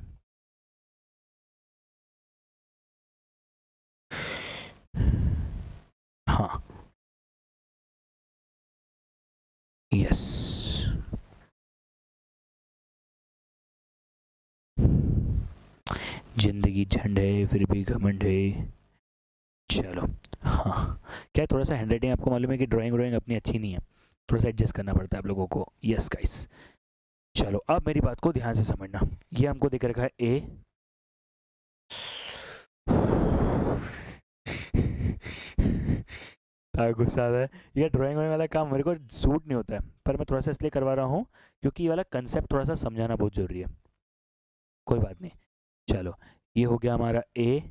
हाँ, यस, जिंदगी झंड है फिर भी घमंड है। चलो, हाँ, क्या थोड़ा सा हैंड राइटिंग आपको मालूम है कि ड्राइंग व्राइंग अपनी अच्छी नहीं है, थोड़ा सा एडजस्ट करना पड़ता है आप लोगों को। Yes guys. चलो, अब मेरी बात को ध्यान से समझना। ये हमको देख रखा है ए, गुस्सा आ रहा है। ये ड्राइंग वाला काम मेरे को सूट नहीं होता है, पर मैं थोड़ा सा इसलिए करवा रहा हूँ क्योंकि ये वाला कंसेप्ट थोड़ा सा समझाना बहुत जरूरी है। कोई बात नहीं। चलो, ये हो गया हमारा ए,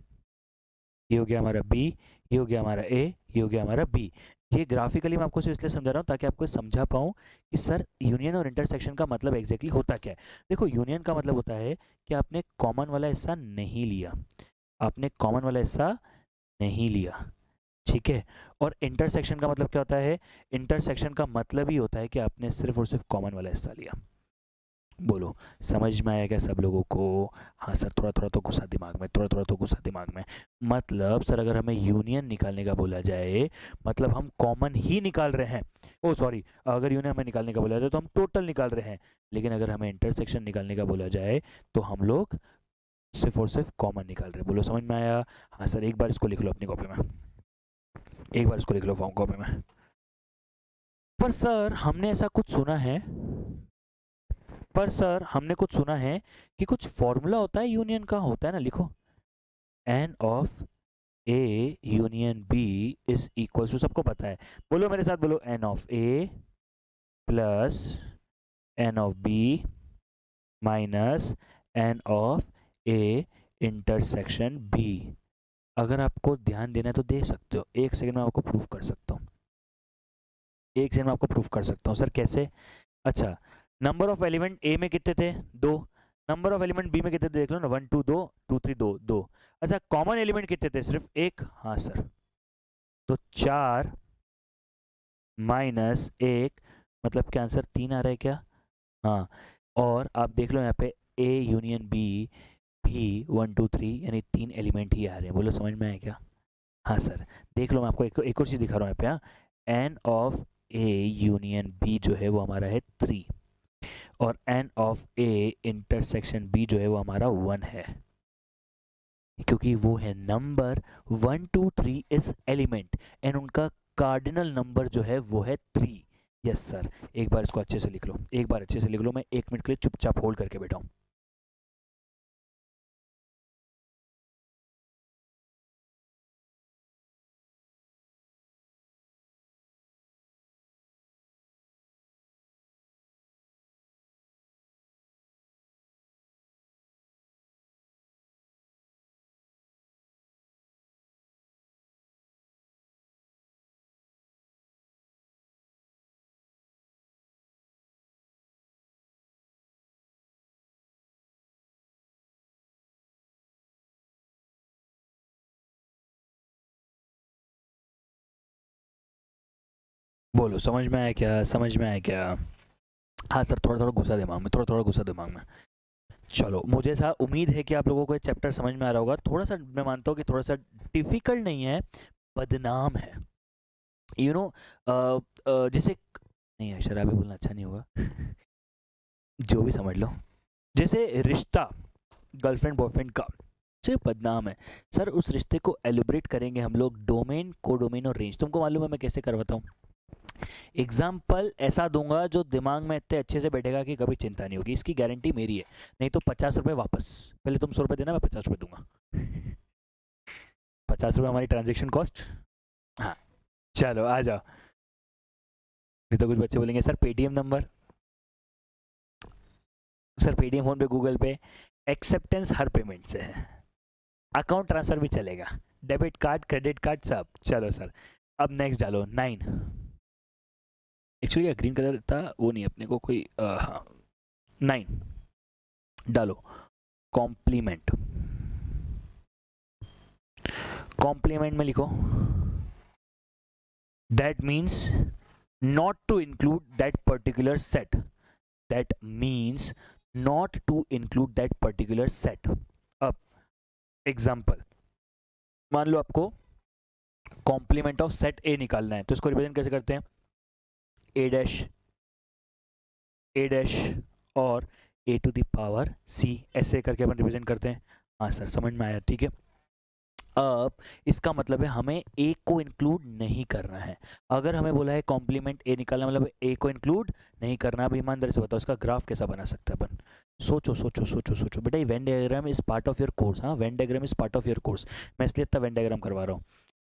ये हो गया हमारा बी, ये हो गया हमारा ए, ये हो गया हमारा बी। ये ग्राफिकली मैं आपको सिर्फ इसलिए समझा रहा हूँ ताकि आपको समझा पाऊँ कि सर यूनियन और इंटरसेक्शन का मतलब एग्जैक्टली होता क्या है। देखो, यूनियन का मतलब होता है कि आपने कॉमन वाला हिस्सा नहीं लिया, आपने कॉमन वाला हिस्सा नहीं लिया, ठीक है। और इंटरसेक्शन का मतलब क्या होता है? इंटरसेक्शन का मतलब ही होता है कि आपने सिर्फ और सिर्फ कॉमन वाला हिस्सा लिया। बोलो, समझ में आया क्या सब लोगों को? हाँ सर, थोड़ा थोड़ा तो गुस्सा दिमाग में, थोड़ा थोड़ा तो गुस्सा दिमाग में। मतलब सर, अगर हमें यूनियन निकालने का बोला जाए मतलब हम कॉमन ही निकाल रहे हैं। ओ सॉरी, अगर यूनियन हमें निकालने का बोला जाए तो हम टोटल निकाल रहे हैं, लेकिन अगर हमें इंटरसेक्शन निकालने का बोला जाए तो हम लोग सिर्फ और सिर्फ कॉमन निकाल रहे हैं। बोलो, समझ में आया? हाँ सर, एक बार इसको लिख लो अपनी कॉपी में, एक बार इसको लिख लो फॉर्म कॉपी में। पर सर हमने ऐसा कुछ सुना है, पर सर हमने कुछ सुना है कि कुछ फॉर्मूला होता है यूनियन का, होता है ना, लिखो। N of A union B is equal to, सबको पता है, बोलो मेरे साथ, बोलो, N of A plus N of B minus N of A intersection B. अगर आपको ध्यान देना है तो दे सकते हो, एक सेकंड में आपको प्रूफ कर सकता हूँ, एक सेकंड में आपको प्रूफ कर सकता हूँ। सर कैसे? अच्छा, नंबर ऑफ एलिमेंट ए में कितने थे? दो। नंबर ऑफ एलिमेंट बी में कितने थे देख लो ना, 1 2 2 2 3 2 2। अच्छा, कॉमन एलिमेंट कितने थे? सिर्फ एक। हाँ सर, तो 4 माइनस 1, मतलब क्या आंसर 3 आ रहा है क्या? हाँ। और आप देख लो यहाँ पे A यूनियन B भी 1 2 3 यानी 3 एलिमेंट ही आ रहे हैं। बोलो समझ में आया क्या? हाँ सर। देख लो मैं आपको एक और चीज़ दिखा रहा हूँ यहाँ पे। हाँ, N of A union B जो है वो हमारा है 3, और N of A intersection B जो है वो हमारा 1 है, क्योंकि वो है नंबर 1 2 3 इज एलिमेंट एंड उनका कार्डिनल नंबर जो है वो है 3। Yes sir. एक बार इसको अच्छे से लिख लो, एक बार अच्छे से लिख लो। मैं 1 मिनट के लिए चुपचाप होल्ड करके बैठा हूँ। बोलो समझ में आया क्या? समझ में आया क्या? हाँ सर, थोड़ा थोड़ा गुस्सा दिमाग में, थोड़ा थोड़ा गुस्सा दिमाग में। चलो, मुझे ऐसा उम्मीद है कि आप लोगों को ये चैप्टर समझ में आ रहा होगा। थोड़ा सा मैं मानता हूँ कि थोड़ा सा डिफिकल्ट नहीं है, बदनाम है। यू नो, जैसे, नहीं शराबी बोलना अच्छा नहीं होगा। जो भी समझ लो, जैसे रिश्ता गर्लफ्रेंड बॉयफ्रेंड का सिर्फ बदनाम है। सर उस रिश्ते को एलिब्रेट करेंगे हम लोग डोमेन, कोडोमेन और रेंज। तुमको मालूम है मैं कैसे करवाता हूँ? एग्जाम्पल ऐसा दूंगा जो दिमाग में इतने अच्छे से बैठेगा कि कभी चिंता नहीं होगी। इसकी गारंटी मेरी है। नहीं तो 50 रुपये वापस। पहले तुम 100 रुपये देना, मैं 50 रुपये दूंगा। 50 रुपये हमारी ट्रांजेक्शन कॉस्ट। हाँ, चलो आ जाओ। नहीं तो कुछ बच्चे बोलेंगे sir Paytm number, sir Paytm, phone पे, गूगल पे। एक्सेप्टेंस हर पेमेंट से है, अकाउंट ट्रांसफर भी चलेगा, डेबिट कार्ड क्रेडिट कार्ड सब। चलो सर, अब नेक्स्ट डालो 9। एक्चुअली ग्रीन कलर था वो नहीं, अपने को कोई हाँ 9 डालो। कॉम्प्लीमेंट, कॉम्प्लीमेंट में लिखो that means not to include that particular set. That means not to include that particular set. अब एग्जाम्पल, मान लो आपको कॉम्प्लीमेंट ऑफ सेट ए निकालना है, तो इसको रिप्रेजेंट कैसे करते हैं? ए डैश, ए डैश और ए टू द पावर सी, ऐसे करके अपन रिप्रेजेंट करते हैं। हाँ सर समझ में आया, ठीक है। अब इसका मतलब है हमें ए को इंक्लूड नहीं करना है। अगर हमें बोला है कॉम्प्लीमेंट ए निकालना, मतलब ए को इंक्लूड नहीं करना। अब ईमानदारी से बताओ इसका ग्राफ कैसा बना सकते हैं अपन? सोचो सोचो सोचो सोचो बेटा, ये Venn diagram is part of your course. हाँ, Venn diagram is part of your course. मैं इसलिए इतना वेन डायग्राम करवा रहा हूँ।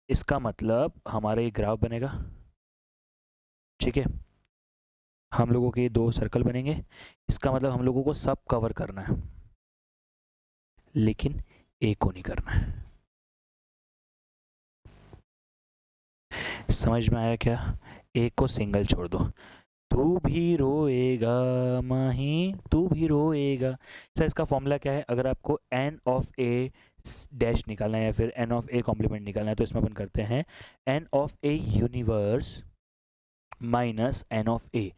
इसका मतलब हमारा ये ग्राफ बनेगा, ठीक है। हम लोगों के दो सर्कल बनेंगे। इसका मतलब हम लोगों को सब कवर करना है, लेकिन ए को नहीं करना है। समझ में आया क्या? ए को सिंगल छोड़ दो। तू भी रोएगा माही, तू भी रोएगा। सर इसका फॉर्मूला क्या है? अगर आपको एन ऑफ ए डैश निकालना है या फिर एन ऑफ ए कॉम्प्लीमेंट निकालना है, तो इसमें अपन करते हैं N of A universe minus N of A.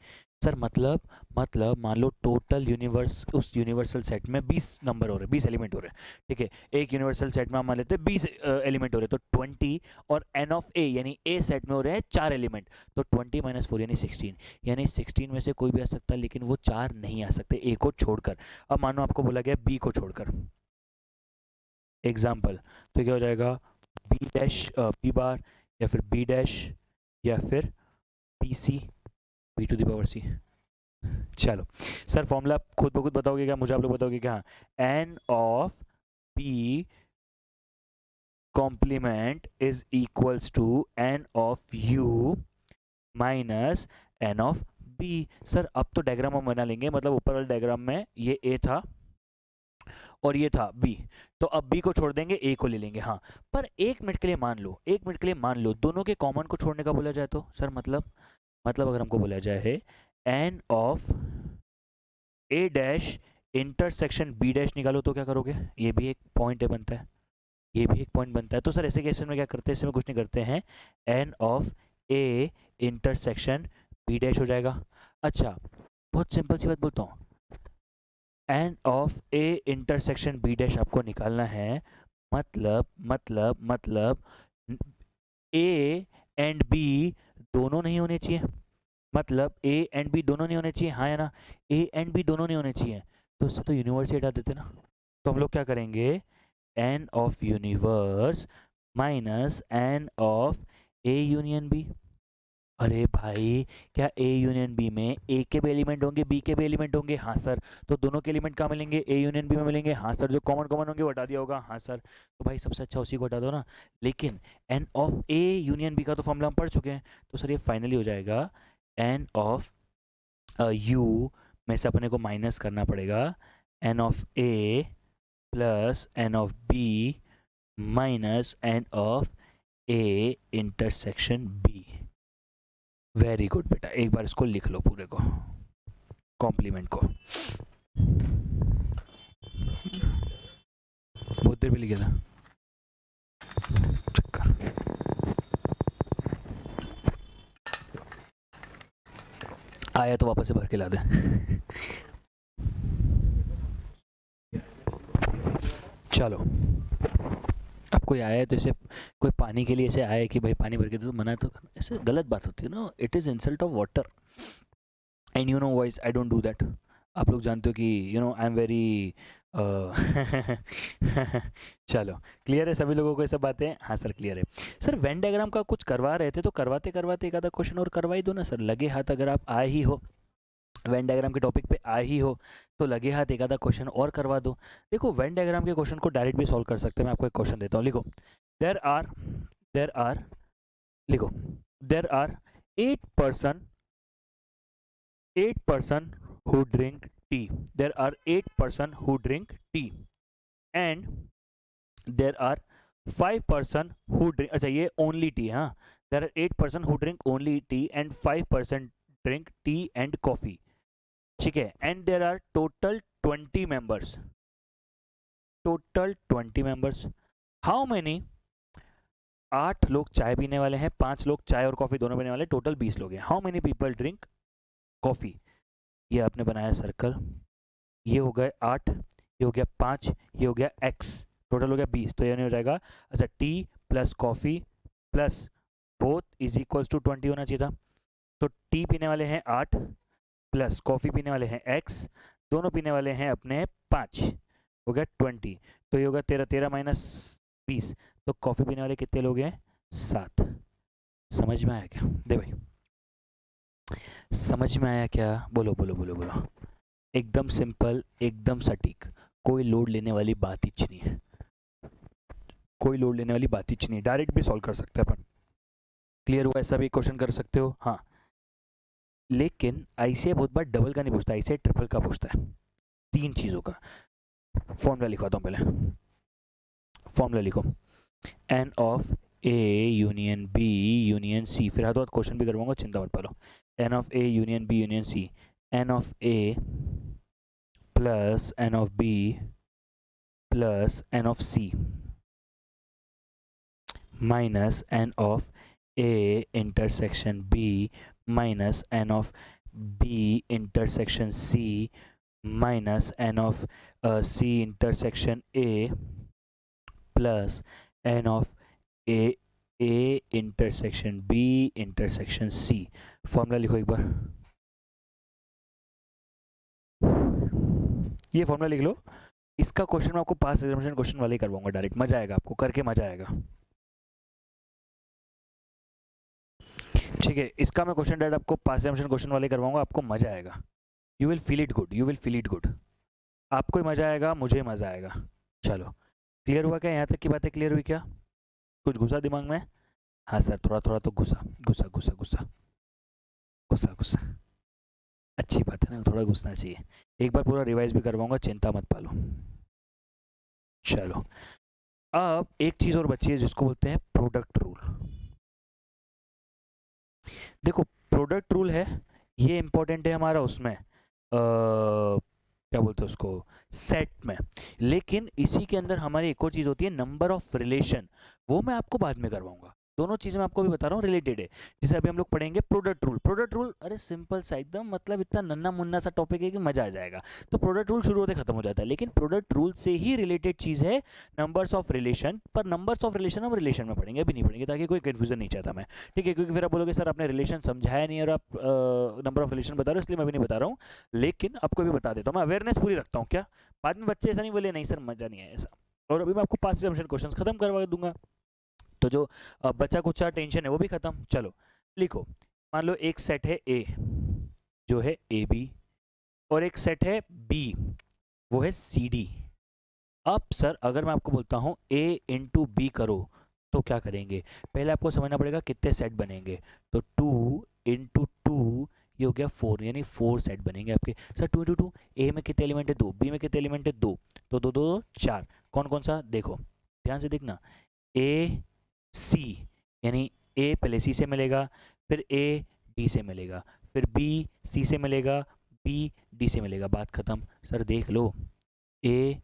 Sir मतलब मान लो टोटल यूनिवर्स, उस यूनिवर्सल सेट में 20 नंबर हो रहे हैं, 20 एलिमेंट हो रहे हैं, ठीक है। एक यूनिवर्सल सेट में हम मान लेते हैं 20 एलिमेंट हो रहे हैं, तो 20। और एन ऑफ ए यानी ए सेट में हो रहे हैं 4 एलिमेंट, तो 20 माइनस 4 यानी 16। यानी 16 में से कोई भी आ सकता है, लेकिन वो 4 नहीं आ सकते ए को छोड़कर। अब मानो आपको बोला गया बी को छोड़कर, एग्जाम्पल, तो क्या हो जाएगा? बी डैश बी बार, या फिर बी डैश, या फिर B C, B to the power C. चलो सर, फॉर्मूला खुद ब खुद बताओगे क्या? मुझे आप लोग बताओगे क्या? N of P complement is equals to N of U minus N of B. Sir अब तो डायग्राम हम बना लेंगे, मतलब ऊपर वाले डायग्राम में ये ए था और ये था बी, तो अब बी को छोड़ देंगे, ए को ले लेंगे। हाँ, पर 1 मिनट के लिए मान लो, 1 मिनट के लिए मान लो दोनों के कॉमन को छोड़ने का बोला जाए तो सर मतलब अगर हमको बोला जाए है N of A dash intersection B dash निकालो, तो क्या करोगे? ये भी एक पॉइंट है बनता है, ये भी एक पॉइंट बनता है। तो सर ऐसे केस में क्या करते हैं? इसमें कुछ नहीं करते हैं, N of A intersection B dash हो जाएगा। अच्छा, बहुत सिंपल सी बात बोलता हूँ, N of A intersection B dash आपको निकालना है, मतलब ए एंड बी दोनों नहीं होने चाहिए, मतलब ए एंड बी दोनों नहीं होने चाहिए, हाँ या ना, ए एंड बी दोनों नहीं होने चाहिए, तो उससे तो यूनिवर्स ही हटा देते ना। तो हम लोग क्या करेंगे, N of universe minus N of A union B. अरे भाई, क्या ए यूनियन बी में ए के भी एलिमेंट होंगे, बी के भी एलिमेंट होंगे? हाँ सर। तो दोनों के एलिमेंट कहाँ मिलेंगे, ए यूनियन बी में मिलेंगे? हाँ सर। जो कॉमन कॉमन होंगे वो हटा दिया होगा? हाँ सर। तो भाई सबसे अच्छा उसी को हटा दो ना। लेकिन N of A union B का तो फॉर्मूला हम पढ़ चुके हैं, तो सर ये फाइनली हो जाएगा एन ऑफ यू में से अपने को माइनस करना पड़ेगा N of A plus N of B minus N of A intersection B. Very good बेटा, एक बार इसको लिख लो पूरे को, कॉम्प्लीमेंट को। बहुत देर भी लिखे था, चक्कर। आया तो वापस से भर के ला दे। चलो, अब कोई आया है तो इसे, कोई पानी के लिए ऐसे आया कि भाई पानी भर के तो मना, तो ऐसे गलत बात होती है ना। It is insult of water and you know wise I don't do that. आप लोग जानते हो कि you know I am very चलो, क्लियर है सभी लोगों को ये सब बातें? हाँ सर क्लियर है। सर वेन डायग्राम का कुछ करवा रहे थे तो करवाते करवाते एक आधा क्वेश्चन और करवा ही दो ना सर। लगे हाथ अगर आप आए ही हो, वेन डायग्राम के टॉपिक पे आए ही हो, तो लगे हाथ एक आधा क्वेश्चन और करवा दो। देखो वेन डायग्राम के क्वेश्चन को डायरेक्ट भी सॉल्व कर सकते हैं। मैं आपको एक क्वेश्चन देता हूँ, लिखो। देर आर लिखो, there are 8 person who drink tea. There are 8 person who drink tea, and there are 5 person who drink, अच्छा ये only tea, हाँ। There are 8 person who drink only tea and 5 person drink tea and coffee, ठीक है। And there are total 20 members. Total 20 members. How many? 8 लोग चाय पीने वाले हैं, 5 लोग चाय और कॉफी दोनों पीने वाले, टोटल 20 लोग हैं। How many people drink coffee? ये आपने बनाया सर्कल, ये हो गए 8, ये हो गया 5, ये हो गया x, टोटल हो गया 20। तो ये नहीं हो जाएगा, अच्छा tea plus coffee plus both is equals to 20 होना चाहिए था। तो टी पीने वाले हैं 8 प्लस कॉफ़ी पीने वाले हैं x, दोनों पीने वाले हैं अपने 5, हो गया 20। तो ये होगा 13, 13 माइनस 20, तो कॉफ़ी पीने वाले कितने लोग हैं? 7। समझ में आया क्या? दे भाई, समझ में आया क्या? बोलो बोलो बोलो बोलो। एकदम सिंपल, एकदम सटीक, कोई लोड लेने वाली बात ही नहीं है, कोई लोड लेने वाली बात ही नहीं है। डायरेक्ट भी सॉल्व कर सकते हैं अपन। क्लियर हुआ? ऐसा भी क्वेश्चन कर सकते हो, हाँ। लेकिन आईसीआई बहुत बार डबल का नहीं पूछता, आईसीआई ट्रिपल का पूछता है, 3 चीज़ों का। फॉर्मूला लिखवाता हूँ पहले, फॉर्मूला लिखो, N of A union B union C, फिर हाथों हाथ क्वेश्चन भी करवाऊंगा, चिंता मत पालो। N of A union B union C, n of A plus N of B plus N of C minus N of A intersection B minus N of B intersection C minus N of C intersection A plus N of A intersection B intersection C. Formula लिखो एक बार, ये फॉर्मूला लिख लो। इसका क्वेश्चन मैं आपको पास एग्जामिनेशन क्वेश्चन वाले ही करवाऊंगा, डायरेक्ट मजा आएगा आपको, करके मजा आएगा, ठीक है। इसका मैं क्वेश्चन डायरेक्ट आपको पास एग्जामिनेशन क्वेश्चन वाले करवाऊंगा, आपको मजा आएगा। You will feel it good, you will feel it good, आपको मजा आएगा, मुझे मजा आएगा। चलो, क्लियर हुआ क्या? यहाँ तक की बातें क्लियर हुई क्या? कुछ घुसा दिमाग में? हाँ सर, थोड़ा थोड़ा तो घुसा घुसा घुसा घुसा घुसा घुसा, अच्छी बात है ना, थोड़ा घुसना चाहिए। एक बार पूरा रिवाइज भी करवाऊंगा, चिंता मत पालो। चलो, अब एक चीज और बची है जिसको बोलते हैं प्रोडक्ट रूल। देखो प्रोडक्ट रूल है, ये इंपॉर्टेंट है हमारा उसमें क्या बोलते हैं उसको, सेट में। लेकिन इसी के अंदर हमारी एक और चीज़ होती है, नंबर ऑफ रिलेशन, वो मैं आपको बाद में करवाऊंगा। दोनों चीजें मैं आपको भी बता रहा हूँ रिलेटेड है। जैसे अभी हम लोग पढ़ेंगे प्रोडक्ट रूल। प्रोडक्ट रूल अरे सिंपल सा एकदम, मतलब इतना नन्ना मुन्ना सा टॉपिक है कि मजा आ जाएगा। तो प्रोडक्ट रूल शुरू होते खत्म हो जाता है, लेकिन प्रोडक्ट रूल से ही रिलेटेड चीज है नंबर्स ऑफ रिलेशन। पर नंबर्स ऑफ रिलेशन हम रिलेशन में पढ़ेंगे, अभी नहीं पढ़ेंगे, ताकि कोई कंफ्यूजन नहीं चाहता मैं, ठीक है? क्योंकि फिर आप बोलोगे सर आपने रिलेशन समझाया नहीं और आप नंबर ऑफ रिलेशन बता रहे हो, इसलिए मैं भी नहीं बता रहा हूँ। लेकिन आपको भी बता देता हूँ, मैं अवेयरनेस पूरी रखता हूँ क्या, बाद में बच्चे ऐसा नहीं बोले नहीं सर मजा नहीं आया ऐसा। और अभी मैं आपको पास एग्जामिनेशन क्वेश्चन खत्म करवा दूंगा, तो जो बचा कुचा टेंशन है वो भी खत्म। चलो लिखो, मान लो एक सेट है ए, जो है ए बी, और एक सेट है बी, वो है सी डी। अब सर अगर मैं आपको बोलता हूँ ए इंटू बी करो, तो क्या करेंगे? पहले आपको समझना पड़ेगा कितने सेट बनेंगे। तो 2 इंटू 2 ये हो गया 4, यानी 4 सेट बनेंगे आपके। सर 2 इंटू 2, ए में कितने एलिमेंट है? 2, बी में कितने एलिमेंट है? 2, तो 2 2 4। कौन कौन सा? देखो ध्यान से देखना, ए सी, यानी ए पहले सी से मिलेगा, फिर ए डी से मिलेगा, फिर बी सी से मिलेगा, बी डी से मिलेगा, बात खत्म। सर देख लो, ए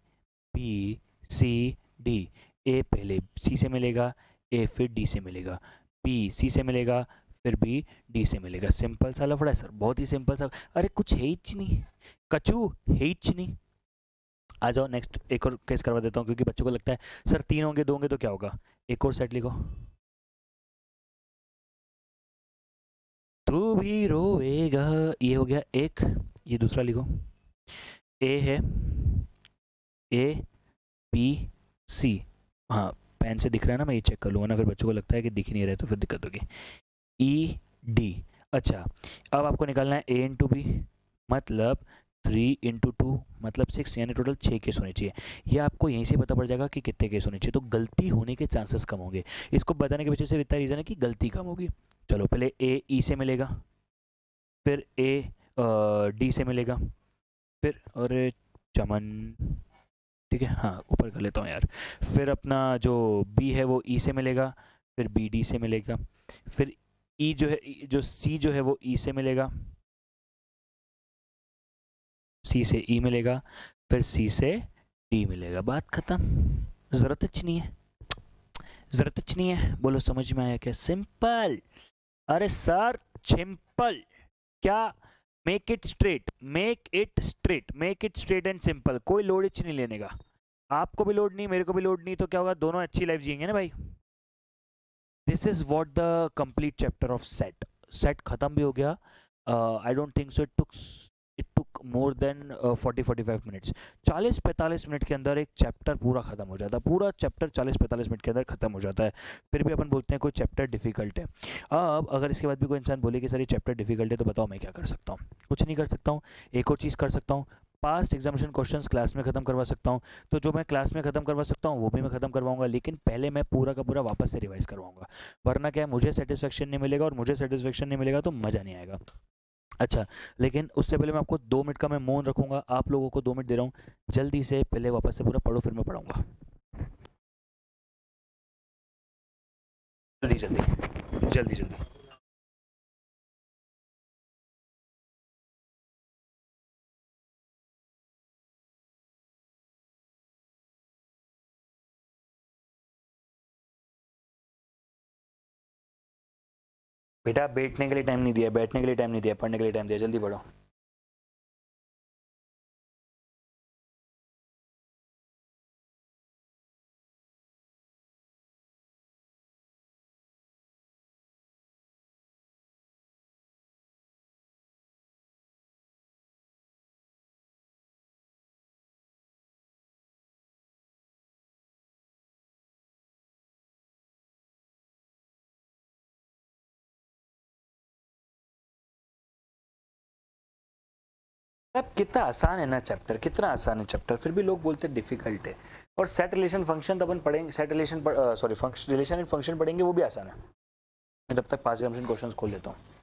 बी सी डी, ए पहले सी से मिलेगा, ए फिर डी से मिलेगा, बी सी से मिलेगा, फिर बी डी से मिलेगा। सिंपल सा लफड़ा है सर, बहुत ही सिंपल सा। अरे कुछ है ही नहीं, कचू है ही नहीं। आ जाओ नेक्स्ट, एक और केस करवा देता हूँ, क्योंकि बच्चों को लगता है सर 3 होंगे 2 होंगे तो क्या होगा। एक और सेट लिखो, तू भी रोएगा, ये हो गया एक। ये दूसरा लिखो, ए है, ए बी सी, हाँ पेन से दिख रहा है ना, मैं ये चेक कर लूँगा ना, फिर बच्चों को लगता है कि दिख ही नहीं रहा तो फिर दिक्कत होगी। ई डी, अच्छा अब आपको निकालना है ए इंटू बी, मतलब 3 इंटू 2 मतलब 6, यानी टोटल 6 केस होने चाहिए। ये आपको यहीं से पता पड़ जाएगा कि कितने केस होने चाहिए, तो गलती होने के चांसेस कम होंगे। इसको बताने के पीछे से इतना रीज़न है कि गलती कम होगी। चलो पहले ए ई से मिलेगा, फिर ए डी से मिलेगा, फिर अरे चमन, ठीक है हाँ ऊपर कर लेता हूँ यार। फिर अपना जो बी है वो ई से मिलेगा, फिर बी डी से मिलेगा, फिर ई जो है जो सी जो है वो ई से मिलेगा, सी से ई मिलेगा, फिर सी से डी मिलेगा, बात खत्म। जरूरत कुछ नहीं है, जरूरत कुछ नहीं है। बोलो समझ में आया क्या? सिंपल। अरे सर सिंपल क्या? Make it straight, make it straight, make it straight and simple. कोई लोड इच नहीं लेने का, आपको भी लोड नहीं, मेरे को भी लोड नहीं, तो क्या होगा, दोनों अच्छी लाइफ जिएंगे ना भाई। This is what the complete chapter of set. Set खत्म भी हो गया। I don't think so it took more than 40-45 minutes. 40-45 minute के अंदर एक चैप्टर पूरा खत्म हो जाता है, पूरा चैप्टर 40-45 मिनट के अंदर खत्म हो जाता है। फिर भी अपन बोलते हैं कोई चैप्टर डिफिकल्ट है। अब अगर इसके बाद भी कोई इंसान बोले कि सर ये चैप्टर डिफिकल्ट है, तो बताओ मैं क्या कर सकता हूँ? कुछ नहीं कर सकता हूँ। एक और चीज़ कर सकता हूँ, पास्ट एग्जामिनेशन क्वेश्चंस क्लास में ख़त्म करवा सकता हूँ। तो जो मैं क्लास में ख़त्म करवा सकता हूँ वो भी मैं ख़त्म करवाऊंगा, लेकिन पहले मैं पूरा का पूरा वापस से रिवाइज करवाऊंगा। वरना क्या है, मुझे सेटिस्फेक्शन नहीं मिलेगा, और मुझे सेटिस्फेक्शन नहीं मिलेगा तो मज़ा नहीं आएगा। अच्छा, लेकिन उससे पहले मैं आपको 2 मिनट का मैं मौन रखूंगा, आप लोगों को 2 मिनट दे रहा हूँ, जल्दी से पहले वापस से पूरा पढ़ो, फिर मैं पढ़ाऊंगा। जल्दी जल्दी जल्दी जल्दी। बेटा बैठने के लिए टाइम नहीं दिया, बैठने के लिए टाइम नहीं दिया, पढ़ने के लिए टाइम दिया, जल्दी पढ़ो। अब कितना आसान है ना चैप्टर, कितना आसान है चैप्टर, फिर भी लोग बोलते हैं डिफिकल्ट है। और सेट रिलेशन फंक्शन तो अपन पढ़ेंगे, set relation sorry function relation and function पढ़ेंगे, वो भी आसान है। मैं तब तक पास एग्जामिनेशन क्वेश्चंस खोल लेता हूँ।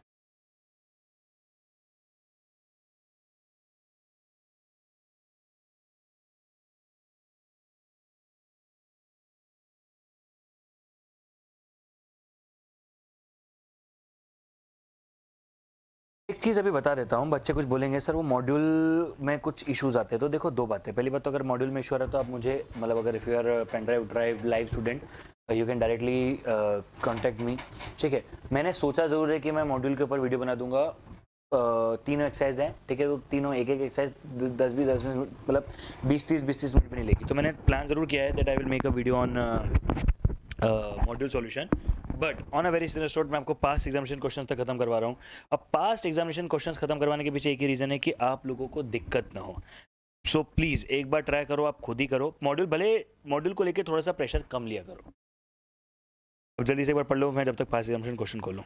एक चीज़ अभी बता देता हूँ, बच्चे कुछ बोलेंगे सर वो मॉड्यूल में कुछ इश्यूज आते हैं, तो देखो दो बातें। पहली बात तो अगर मॉड्यूल में इशू आ रहा है तो आप मुझे मतलब अगर if you are pen drive live student, you can directly contact me, ठीक है। मैंने सोचा ज़रूर है कि मैं मॉड्यूल के ऊपर वीडियो बना दूंगा। तीनों एक्सरसाइज हैं, ठीक है, तो तीनों एक एक एक्सरसाइज 10-20 मिनट, मतलब 20-30 मिनट भी नहीं लेगी। तो मैंने प्लान ज़रूर किया है that I will make a video on module solution, but on a very serious note मैं आपको पास्ट एग्जामिनेशन क्वेश्चन तक खत्म करवा रहा हूँ। अब पास्ट एग्जामिनेशन क्वेश्चन खत्म करवाने के पीछे एक ही रीज़न है कि आप लोगों को दिक्कत ना हो। सो प्लीज़ एक बार ट्राई करो, आप खुद ही करो। मॉड्यूल को लेकर थोड़ा सा प्रेशर कम लिया करो। अब जल्दी से एक बार पढ़ लो, मैं जब तक पास्ट एग्जामिनेशन क्वेश्चन खोलूँ।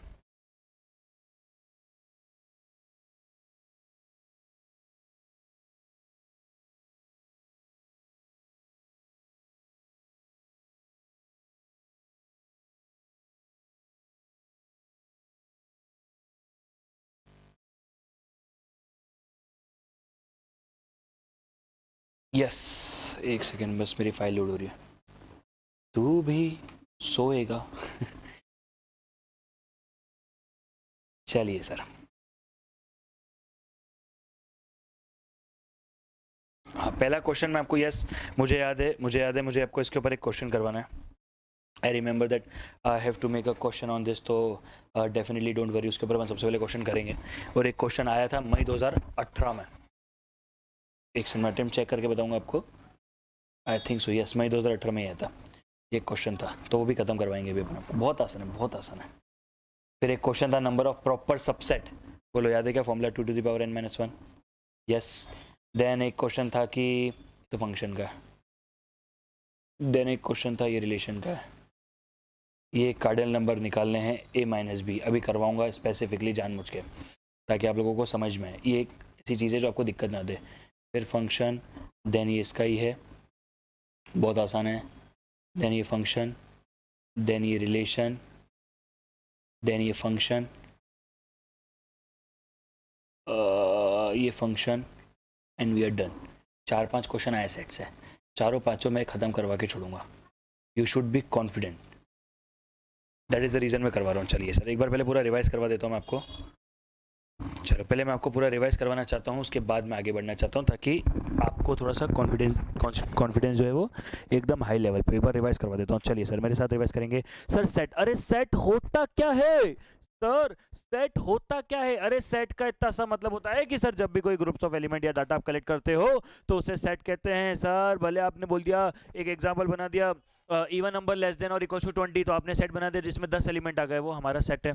यस, एक सेकेंड बस, मेरी फाइल लोड हो रही है। तू भी सोएगा। चलिए सर, हाँ पहला क्वेश्चन मैं आपको, यस मुझे याद है मुझे आपको इसके ऊपर एक क्वेश्चन करवाना है। I remember that I have to make a question on this, तो डेफिनेटली डोंट वरी, उसके ऊपर हम सबसे पहले क्वेश्चन करेंगे। और एक क्वेश्चन आया था मई 2018 में, एक सेकंड मैं अटेम्प्ट चेक करके बताऊंगा आपको। आई थिंक सो, यस मई 2018 में आया था ये क्वेश्चन था, तो वो भी खत्म करवाएंगे अभी अपन। बहुत आसान है, बहुत आसान है। फिर एक क्वेश्चन था नंबर ऑफ प्रॉपर सबसेट, बोलो याद है क्या formula 2 to the power n-1। Yes, then एक क्वेश्चन था कि तो फंक्शन का, देन एक क्वेश्चन था ये रिलेशन का, ये कार्डिनल नंबर निकालने हैं a-b, अभी करवाऊंगा स्पेसिफिकली जानबूझ के ताकि आप लोगों को समझ में आए। ये एक ऐसी चीज़ है जो आपको दिक्कत ना दे। फिर फंक्शन, देन ये इसका ही है, बहुत आसान है। देन ये फंक्शन, देन ये रिलेशन, देन ये फंक्शन, ये function, and we are done. 4-5 question आए सेट से, चारों पांचों मैं ख़त्म करवा के छोड़ूंगा। You should be confident, that is the reason मैं करवा रहा हूँ। चलिए सर एक बार पहले पूरा रिवाइज करवा देता हूँ मैं आपको। चलो पहले मैं आपको पूरा रिवाइज करवाना चाहता हूँ, उसके बाद मैं आगे बढ़ना चाहता हूँ ताकि आपको थोड़ा सा कॉन्फिडेंस जो है वो एकदम हाई लेवल पे। एक बार रिवाइज करवा देता हूँ। चलिए सर मेरे साथ रिवाइज करेंगे। सर सेट, अरे सेट होता क्या है सर, सेट होता क्या है? अरे सेट का इतना सा मतलब होता है कि सर जब भी कोई ग्रुप्स ऑफ एलिमेंट या डाटा आप कलेक्ट करते हो तो उसे सेट कहते हैं सर। भले आपने बोल दिया, एक एग्जांपल बना दिया, इवन नंबर लेस देन और इक्वल टू 20, तो आपने सेट बना दिया जिसमें 10 एलिमेंट आ गए, वो हमारा सेट है।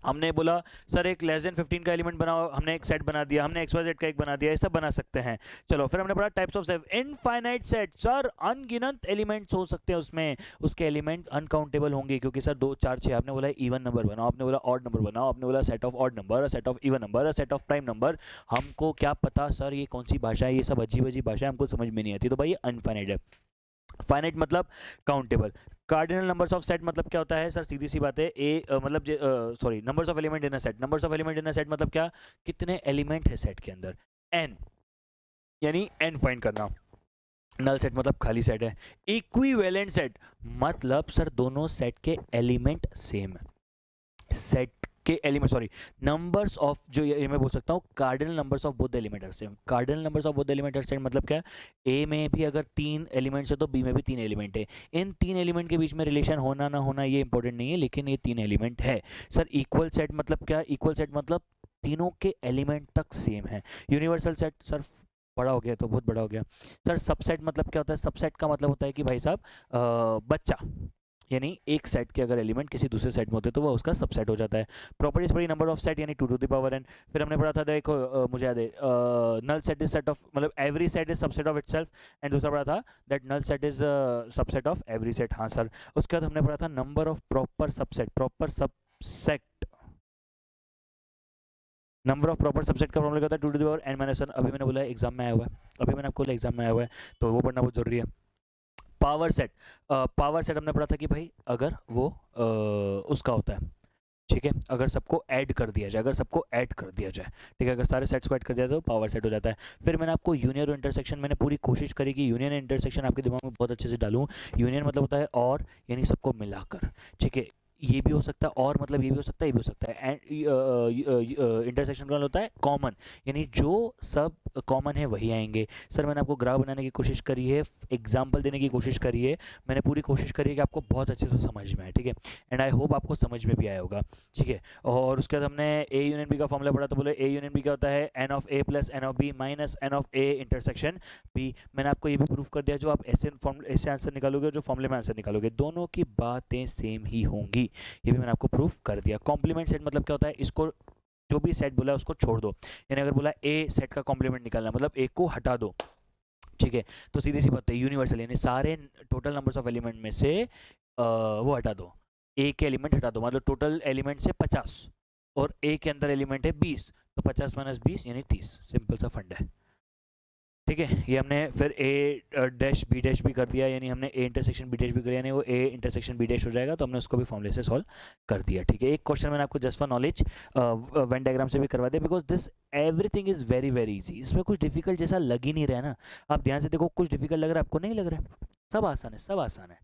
हमने बोला सर एक लेस देन 15 का एलिमेंट बनाओ, हमने एक सेट बना दिया। हमने XYZ का एक बना दिया, ये सब बना सकते हैं। चलो फिर हमने पढ़ा types of set. Infinite set, sir अनगिनत एलिमेंट्स हो सकते हैं उसमें, उसके एलिमेंट अनकाउंटेबल होंगे क्योंकि सर 2 4 6, आपने बोला इवन नंबर बनाओ, आपने बोला ऑड नंबर बनाओ, आपने बोला set of odd number, set of even number, set of prime number. हमको क्या पता सर ये कौन सी भाषा है, ये सब अजीब अजीब भाषा है, हमको समझ में नहीं आती। तो भाई ये अनफाइनाइट है। फाइनाइट मतलब countable. Cardinal numbers of set मतलब क्या होता है सर? सीधी सी बात है, मतलब sorry, numbers of element in a set. Numbers of element in a set मतलब क्या? कितने एलिमेंट है सेट के अंदर, n, यानी n फाइंड करना। नल सेट मतलब खाली सेट है। इक्विवेलेंट सेट मतलब सर दोनों सेट के एलिमेंट सेम है। सेट के एलिमेंट, सॉरी, नंबर्स ऑफ, जो ये मैं बोल सकता हूँ cardinal numbers of both element are same. Cardinal numbers of both element are same मतलब क्या? ए में भी अगर 3 एलिमेंट्स है तो बी में भी 3 एलिमेंट है। इन 3 एलिमेंट के बीच में रिलेशन होना ना होना ये इंपॉर्टेंट नहीं है, लेकिन ये 3 एलिमेंट है। सर इक्वल सेट मतलब क्या? इक्वल सेट मतलब तीनों के एलिमेंट तक सेम है। यूनिवर्सल सेट सर बड़ा हो गया तो बहुत बड़ा हो गया। सर सबसेट मतलब क्या होता है? सबसेट का मतलब होता है कि भाई साहब बच्चा, यानी एक सेट के अगर एलिमेंट किसी दूसरे सेट में होते तो वो उसका सबसेट हो जाता है। प्रॉपर्टीज पढ़ी नंबर ऑफ सेट यानी 2 to the power n। फिर हमने पढ़ा था देखो, मुझे याद है, null set is set of, मतलब every set is subset of itself. And दूसरा पढ़ा था that null set is subset of every set. हाँ सर। उसके बाद हमने पढ़ा था number of proper subset. Proper subset, number of proper subset का फॉर्मूला क्या होता है? 2 to the power n-1। अभी मैंने बोला एग्जाम में आया हुआ है, अभी मैंने आपको बोला एग्जाम में आया हुआ है, तो वो पढ़ना बहुत जरूरी है। पावर सेट, पावर सेट हमने पढ़ा था कि भाई अगर वो उसका होता है, ठीक है, अगर सबको ऐड कर दिया जाए, अगर सबको ऐड कर दिया जाए, ठीक है, अगर सारे सेट्स को ऐड कर दिया जाए तो पावर सेट हो जाता है। फिर मैंने आपको यूनियन और इंटरसेक्शन, मैंने पूरी कोशिश करी कि यूनियन एंड इंटरसेक्शन आपके दिमाग में बहुत अच्छे से डालूं। यूनियन मतलब होता है और, यानी सबको मिलाकर, ठीक है। ये भी हो सकता है, और मतलब ये भी हो सकता है, ये भी हो सकता है। एंड इंटरसेक्शन का होता है कॉमन, यानी जो सब कॉमन है वही आएंगे। सर मैंने आपको ग्राफ बनाने की कोशिश करी है, एग्जाम्पल देने की कोशिश करी है, मैंने पूरी कोशिश करी है कि आपको बहुत अच्छे से समझ में आए, ठीक है। एंड आई होप आपको समझ में भी आया होगा, ठीक है। और उसके बाद हमने ए यूनियन बी का फॉर्मूला पढ़ा, तो बोले ए यूनियन बी क्या होता है, N of A plus N of B minus N of A intersection B. मैंने आपको ये भी प्रूफ कर दिया, जो आप ऐसे आंसर निकालोगे, जो फॉर्मूले में आंसर निकालोगे, दोनों की बातें सेम ही होंगी। ये भी मैंने आपको प्रूफ कर दिया। कॉम्प्लीमेंट सेट मतलब क्या होता है, इसको जो भी सेट बोला है उसको छोड़ दो, यानी अगर बोला ए सेट का कॉम्प्लीमेंट निकालना मतलब ए को हटा दो, ठीक है। तो सीधी सी बात है, यूनिवर्सल यानी सारे टोटल नंबर्स ऑफ एलिमेंट में से वो हटा दो, ए के एलिमेंट हटा दो, मतलब टोटल एलिमेंट से 50 और ए के अंदर एलिमेंट है 20, तो 50 माइनस 20 यानी 30, सिंपल सा फंड है, ठीक है। ये हमने फिर ए डैश बी डैश भी कर दिया, यानी हमने ए इंटरसेक्शन बी डैश भी कर, यानी वो ए इंटरसेक्शन बी डैश हो जाएगा, तो हमने उसको भी फॉर्मूले से सॉल्व कर दिया, ठीक है। एक क्वेश्चन मैंने आपको just for knowledge Venn diagram से भी करवा दिया, because this everything is very very easy, इसमें कुछ डिफिकल्ट जैसा लग ही नहीं रहा है ना। आप ध्यान से देखो, कुछ डिफिकल्ट लग रहा है आपको, नहीं लग रहा है, सब आसान है, सब आसान है,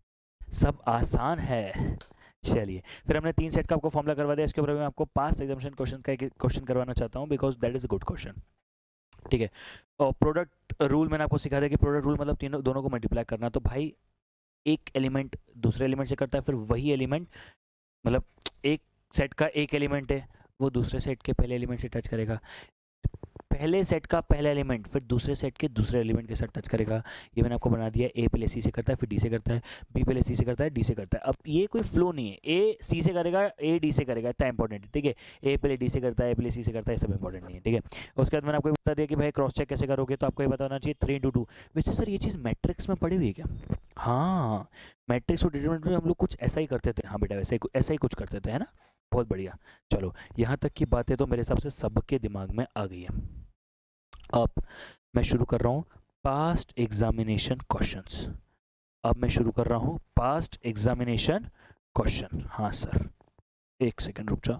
सब आसान है। चलिए, फिर हमने 3 सेट का आपको फॉर्मूला करवा दिया, इसके ऊपर मैं आपको पास्ट एग्जामिनेशन क्वेश्चन का एक क्वेश्चन करवाना चाहता हूँ, because that is a good question, ठीक है। और प्रोडक्ट रूल मैंने आपको सिखा दिया कि प्रोडक्ट रूल मतलब तीनों दोनों को मल्टीप्लाई करना, तो भाई एक एलिमेंट दूसरे एलिमेंट से करता है, फिर वही एलिमेंट मतलब एक सेट का एक एलिमेंट है, वो दूसरे सेट के पहले एलिमेंट से टच करेगा, पहले सेट का पहला एलिमेंट फिर दूसरे सेट के दूसरे एलिमेंट के साथ टच करेगा। ये मैंने आपको बना दिया, ए पहले सी से करता है, फिर डी से करता है, बी पहले सी से करता है, डी से करता है। अब ये कोई फ्लो नहीं है, ए सी से करेगा, ए डी से करेगा, इतना इंपॉर्टेंट है, ठीक है। ए पहले डी से करता है, ए पहले सी से करता है, सब इंपॉर्टेंट नहीं है, ठीक है। उसके बाद मैंने आपको बता दिया कि भाई क्रॉस चेक कैसे करोगे, तो आपको ये बताना चाहिए 3 into 2। वैसे सर ये चीज़ मैट्रिक्स में पड़ी हुई है क्या? हाँ, मैट्रिक्स और डिटरमिनेंट में हम लोग कुछ ऐसा ही करते थे, हाँ बेटा ऐसा ही कुछ करते थे, है ना। बहुत बढ़िया। चलो, यहाँ तक की बातें तो मेरे हिसाब से सबके दिमाग में आ गई है। अब मैं शुरू कर रहा हूँ पास्ट एग्जामिनेशन क्वेश्चंस। अब मैं शुरू कर रहा हूँ पास्ट एग्जामिनेशन क्वेश्चन। हाँ सर, एक सेकंड रुक जाओ।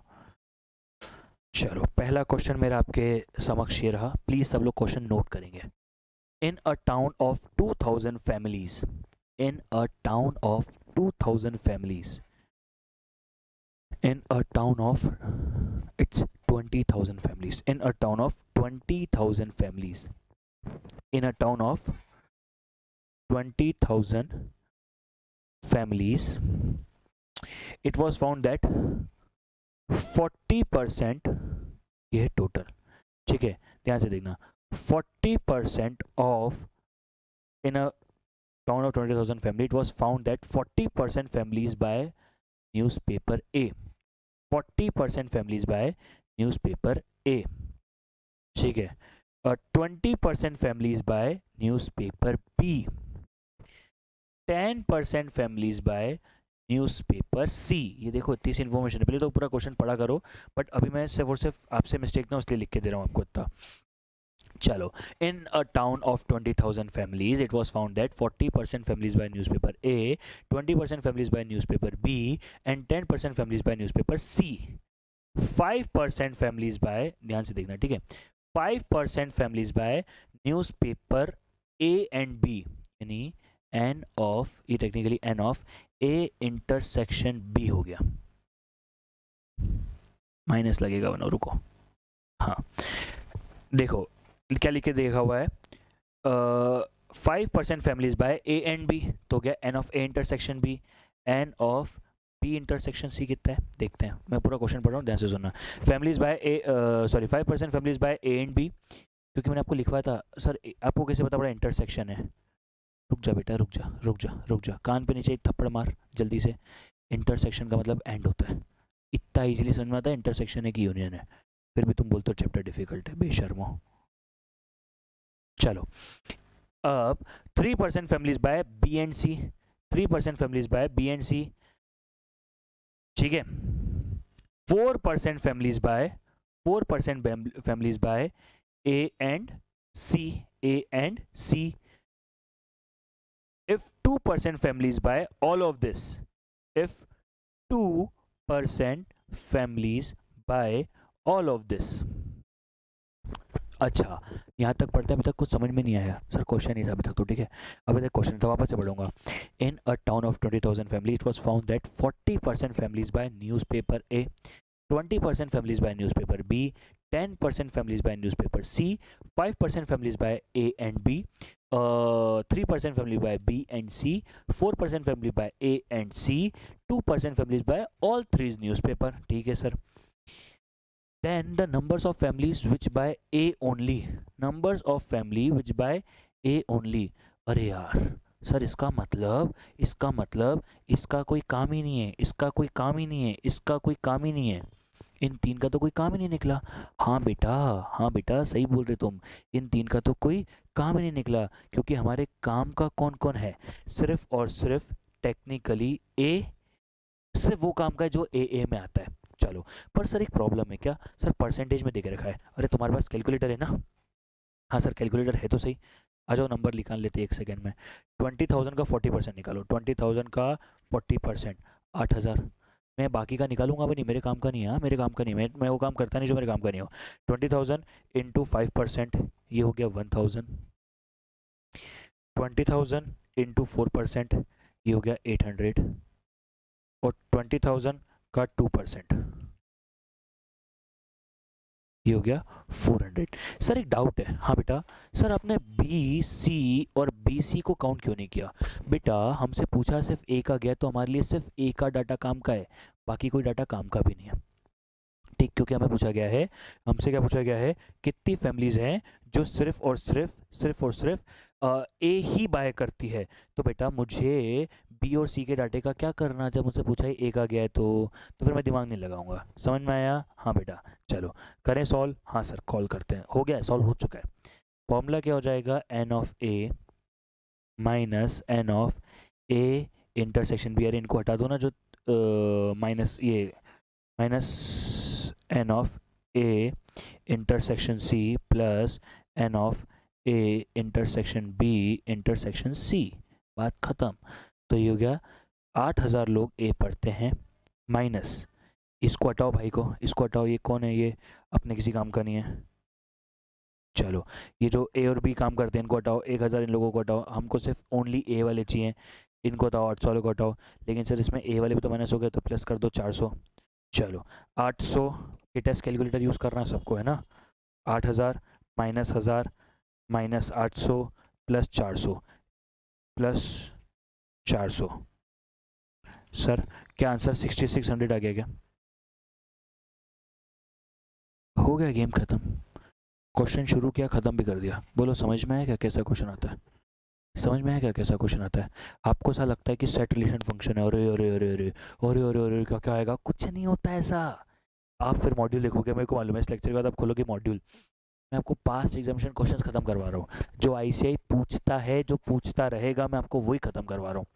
चलो, पहला क्वेश्चन मेरा आपके समक्ष ये रहा, प्लीज सब लोग क्वेश्चन नोट करेंगे। In a town of 2000 families, in a town of 2000 families, in a town of, it's 20,000 families, in a town of 20,000 families, in a town of 20,000 families, it was found that 40%, ये है टोटल, ठीक है, ध्यान से देखना, 40% of, in a town of 20,000 family, it was found that 40% families buy newspaper A, 40% families buy newspaper A, ठीक है। 20% families buy newspaper B, 10% families buy newspaper सी। ये देखो इतनी सी इन्फॉर्मेशन है, पहले तो पूरा क्वेश्चन पढ़ा करो, बट अभी मैं सिर्फ और सिर्फ आपसे मिस्टेक ना इसलिए लिख के दे रहा हूँ आपको इतना। चलो, in a town of 20,000 families, it was found that 40% families buy newspaper A, 20% families buy newspaper B, and 10% families buy newspaper C. 5% families buy, ध्यान से देखना, ठीक है, 5% families buy newspaper A and B, यानी N of, ये technically N of A intersection B हो गया, माइनस लगेगा वरना, रुको, हाँ देखो क्या लिख के देखा हुआ है, 5% families by A and B, तो क्या N of A intersection B, n of B intersection C कितना है देखते हैं, मैं पूरा क्वेश्चन पढ़ रहा हूँ, ध्यान से सुनना। Families by A, sorry 5% families by A and B, क्योंकि मैंने आपको लिखवाया था सर, आपको कैसे पता पड़ा इंटरसेक्शन है, रुक जा बेटा, रुक जा रुक जा रुक जा, कान पे नीचे एक थप्पड़ मार जल्दी से। इंटरसेक्शन का मतलब एंड होता है, इतना इजीली समझ में आता है, इंटरसेक्शन है कि यूनियन है, फिर भी तुम बोलते हो चैप्टर डिफिकल्ट है, बेशर्मो। चलो, अब 3% families by B and C, 3% families by B and C, ठीक है। 4% families by, 4% families by A and C, A and C. If 2% families buy all of this, if 2% families buy all of this, अच्छा, यहाँ तक पढ़ते हैं, अभी तक कुछ समझ में नहीं आया सर, क्वेश्चन ही था अभी तक तो, ठीक है। अभी तक क्वेश्चन था, वापस से पढ़ूंगा। In a town of 20,000 family it was found that 40% families by newspaper A, 20% families by newspaper B, 10% families by newspaper C, 5% families by A and B, 3% family by B and C, 4% family by A and C, 2% families by all three newspaper, ठीक है sir. Then the numbers of families which by A only, numbers of family which by A only। अरे यार सर, इसका कोई काम ही नहीं है, इसका कोई काम ही नहीं है, इसका कोई काम ही नहीं है, इन तीन का तो कोई काम ही नहीं निकला। हाँ बेटा, हाँ बेटा, सही बोल रहे तुम, इन तीन का तो कोई काम ही नहीं निकला, क्योंकि हमारे काम का कौन कौन है, सिर्फ और सिर्फ टेक्निकली ए, सिर्फ वो काम का है जो ए में आता है। चलो, पर सर एक प्रॉब्लम है, क्या सर परसेंटेज में दे के रखा है। अरे तुम्हारे पास कैलकुलेटर है ना? हाँ सर, कैलकुलेटर है तो सही, आ जाओ नंबर निकाल लेते एक सेकेंड में। 20,000 का 40% निकालो, 20,000 का 40%, 8,000। मैं बाकी का निकालूंगा भी नहीं, मेरे काम का नहीं है, हाँ मेरे काम का नहीं, मैं वो काम करता नहीं जो मेरे काम का नहीं हो। 20,000 इंटू 5%, ये हो गया 1,000। 20,000 इंटू 4%, ये हो गया 800। और 20,000 का 2%, ये हो गया 400। सर एक डाउट है, हाँ बेटा, सर आपने बी सी और बी सी को काउंट क्यों नहीं किया? बेटा हमसे पूछा सिर्फ ए का गया, तो हमारे लिए सिर्फ ए का डाटा काम का है, बाकी कोई डाटा काम का भी नहीं है, ठीक। क्योंकि हमें पूछा गया है, हमसे क्या पूछा गया है, कितनी फैमिलीज हैं जो सिर्फ और सिर्फ ए ही बाय करती है। तो बेटा मुझे बी और सी के डाटे का क्या करना, जब मुझसे पूछा है ए का गया है तो फिर मैं दिमाग नहीं लगाऊंगा। समझ में आया? हाँ बेटा, चलो करें सॉल्व। हाँ सर, कॉल करते हैं, हो गया, सॉल्व हो चुका है। फॉर्मूला क्या हो जाएगा, n of A minus N of A intersection B. अरे इनको हटा दो ना, जो माइनस, ये minus N of A intersection C plus N of A intersection B intersection C. बात खत्म। तो ये हो गया 8,000 लोग ए पढ़ते हैं, माइनस, इसको हटाओ भाई को, इसको हटाओ, ये कौन है, ये अपने किसी काम का नहीं है। चलो, ये जो ए और बी काम करते हैं इनको हटाओ, 1,000 इन लोगों को हटाओ, हमको सिर्फ ओनली ए वाले चाहिए, इनको हटाओ, 800 वाले को हटाओ। लेकिन सर इसमें ए वाले भी तो माइनस हो गए, तो प्लस कर दो 400। चलो 800, ये टेस्ट कैलकुलेटर यूज़ करना सबको है ना। 8,000 minus 1,000 minus 800 plus 400 plus 400। Sir क्या आंसर 6600 आ गया क्या? हो गया, गेम खत्म। क्वेश्चन शुरू किया, ख़त्म भी कर दिया। बोलो समझ में आया क्या कैसा क्वेश्चन आता है? समझ में आया क्या कैसा क्वेश्चन आता है? आपको ऐसा लगता है कि सेट रिलेशन फंक्शन है, अरे अरे अरे अरे अरे अरे अरे क्या क्या आएगा, कुछ नहीं होता ऐसा। आप फिर मॉड्यूल देखोगे, मेरे को मालूम है, इस लेक्चर के बाद आप खोलोगे मॉड्यूल, मैं आपको पास्ट एग्जामिनेशन क्वेश्चंस खत्म करवा रहा हूँ, जो आईसीआई पूछता है, जो पूछता रहेगा, मैं आपको वही खत्म करवा रहा हूँ।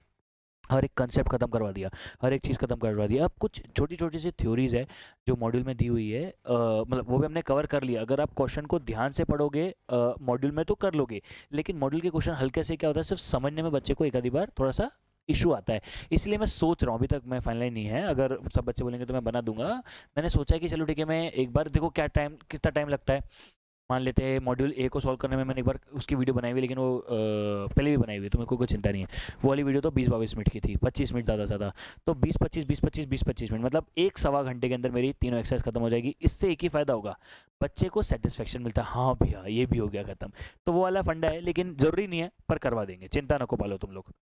हर एक कंसेप्ट खत्म करवा दिया, हर एक चीज़ खत्म करवा दिया। अब कुछ छोटी छोटी सी थ्योरीज है जो मॉड्यूल में दी हुई है, मतलब वो भी हमने कवर कर लिया। अगर आप क्वेश्चन को ध्यान से पढ़ोगे मॉड्यूल में तो कर लोगे, लेकिन मॉड्यूल के क्वेश्चन हल्के से क्या होता है, सिर्फ समझने में बच्चे को एक आधी बार थोड़ा सा इशू आता है। इसलिए मैं सोच रहा हूँ, अभी तक मैं फाइनलाइज नहीं है, अगर सब बच्चे बोलेंगे तो मैं बना दूंगा। मैंने सोचा है कि चलो ठीक है, मैं एक बार देखो क्या टाइम, कितना टाइम लगता है। मान लेते हैं मॉड्यूल ए को सॉल्व करने में मैंने एक बार उसकी वीडियो बनाई हुई, लेकिन वो पहले भी बनाई हुई है, तो मेरे को कोई चिंता नहीं है। वो वाली वीडियो तो 20-22 मिनट की थी, 25 मिनट ज़्यादा से ज़्यादा। तो 20-25 मिनट, मतलब एक सवा घंटे के अंदर मेरी तीनों एक्सरसाइज खत्म हो जाएगी। इससे एक ही फ़ायदा होगा, बच्चे को सेटिस्फेक्शन मिलता है, हाँ भैया ये भी हो गया खत्म। तो वो वाला फंडा है, लेकिन ज़रूरी नहीं है, पर करवा देंगे, चिंता नको पालो तुम लोग,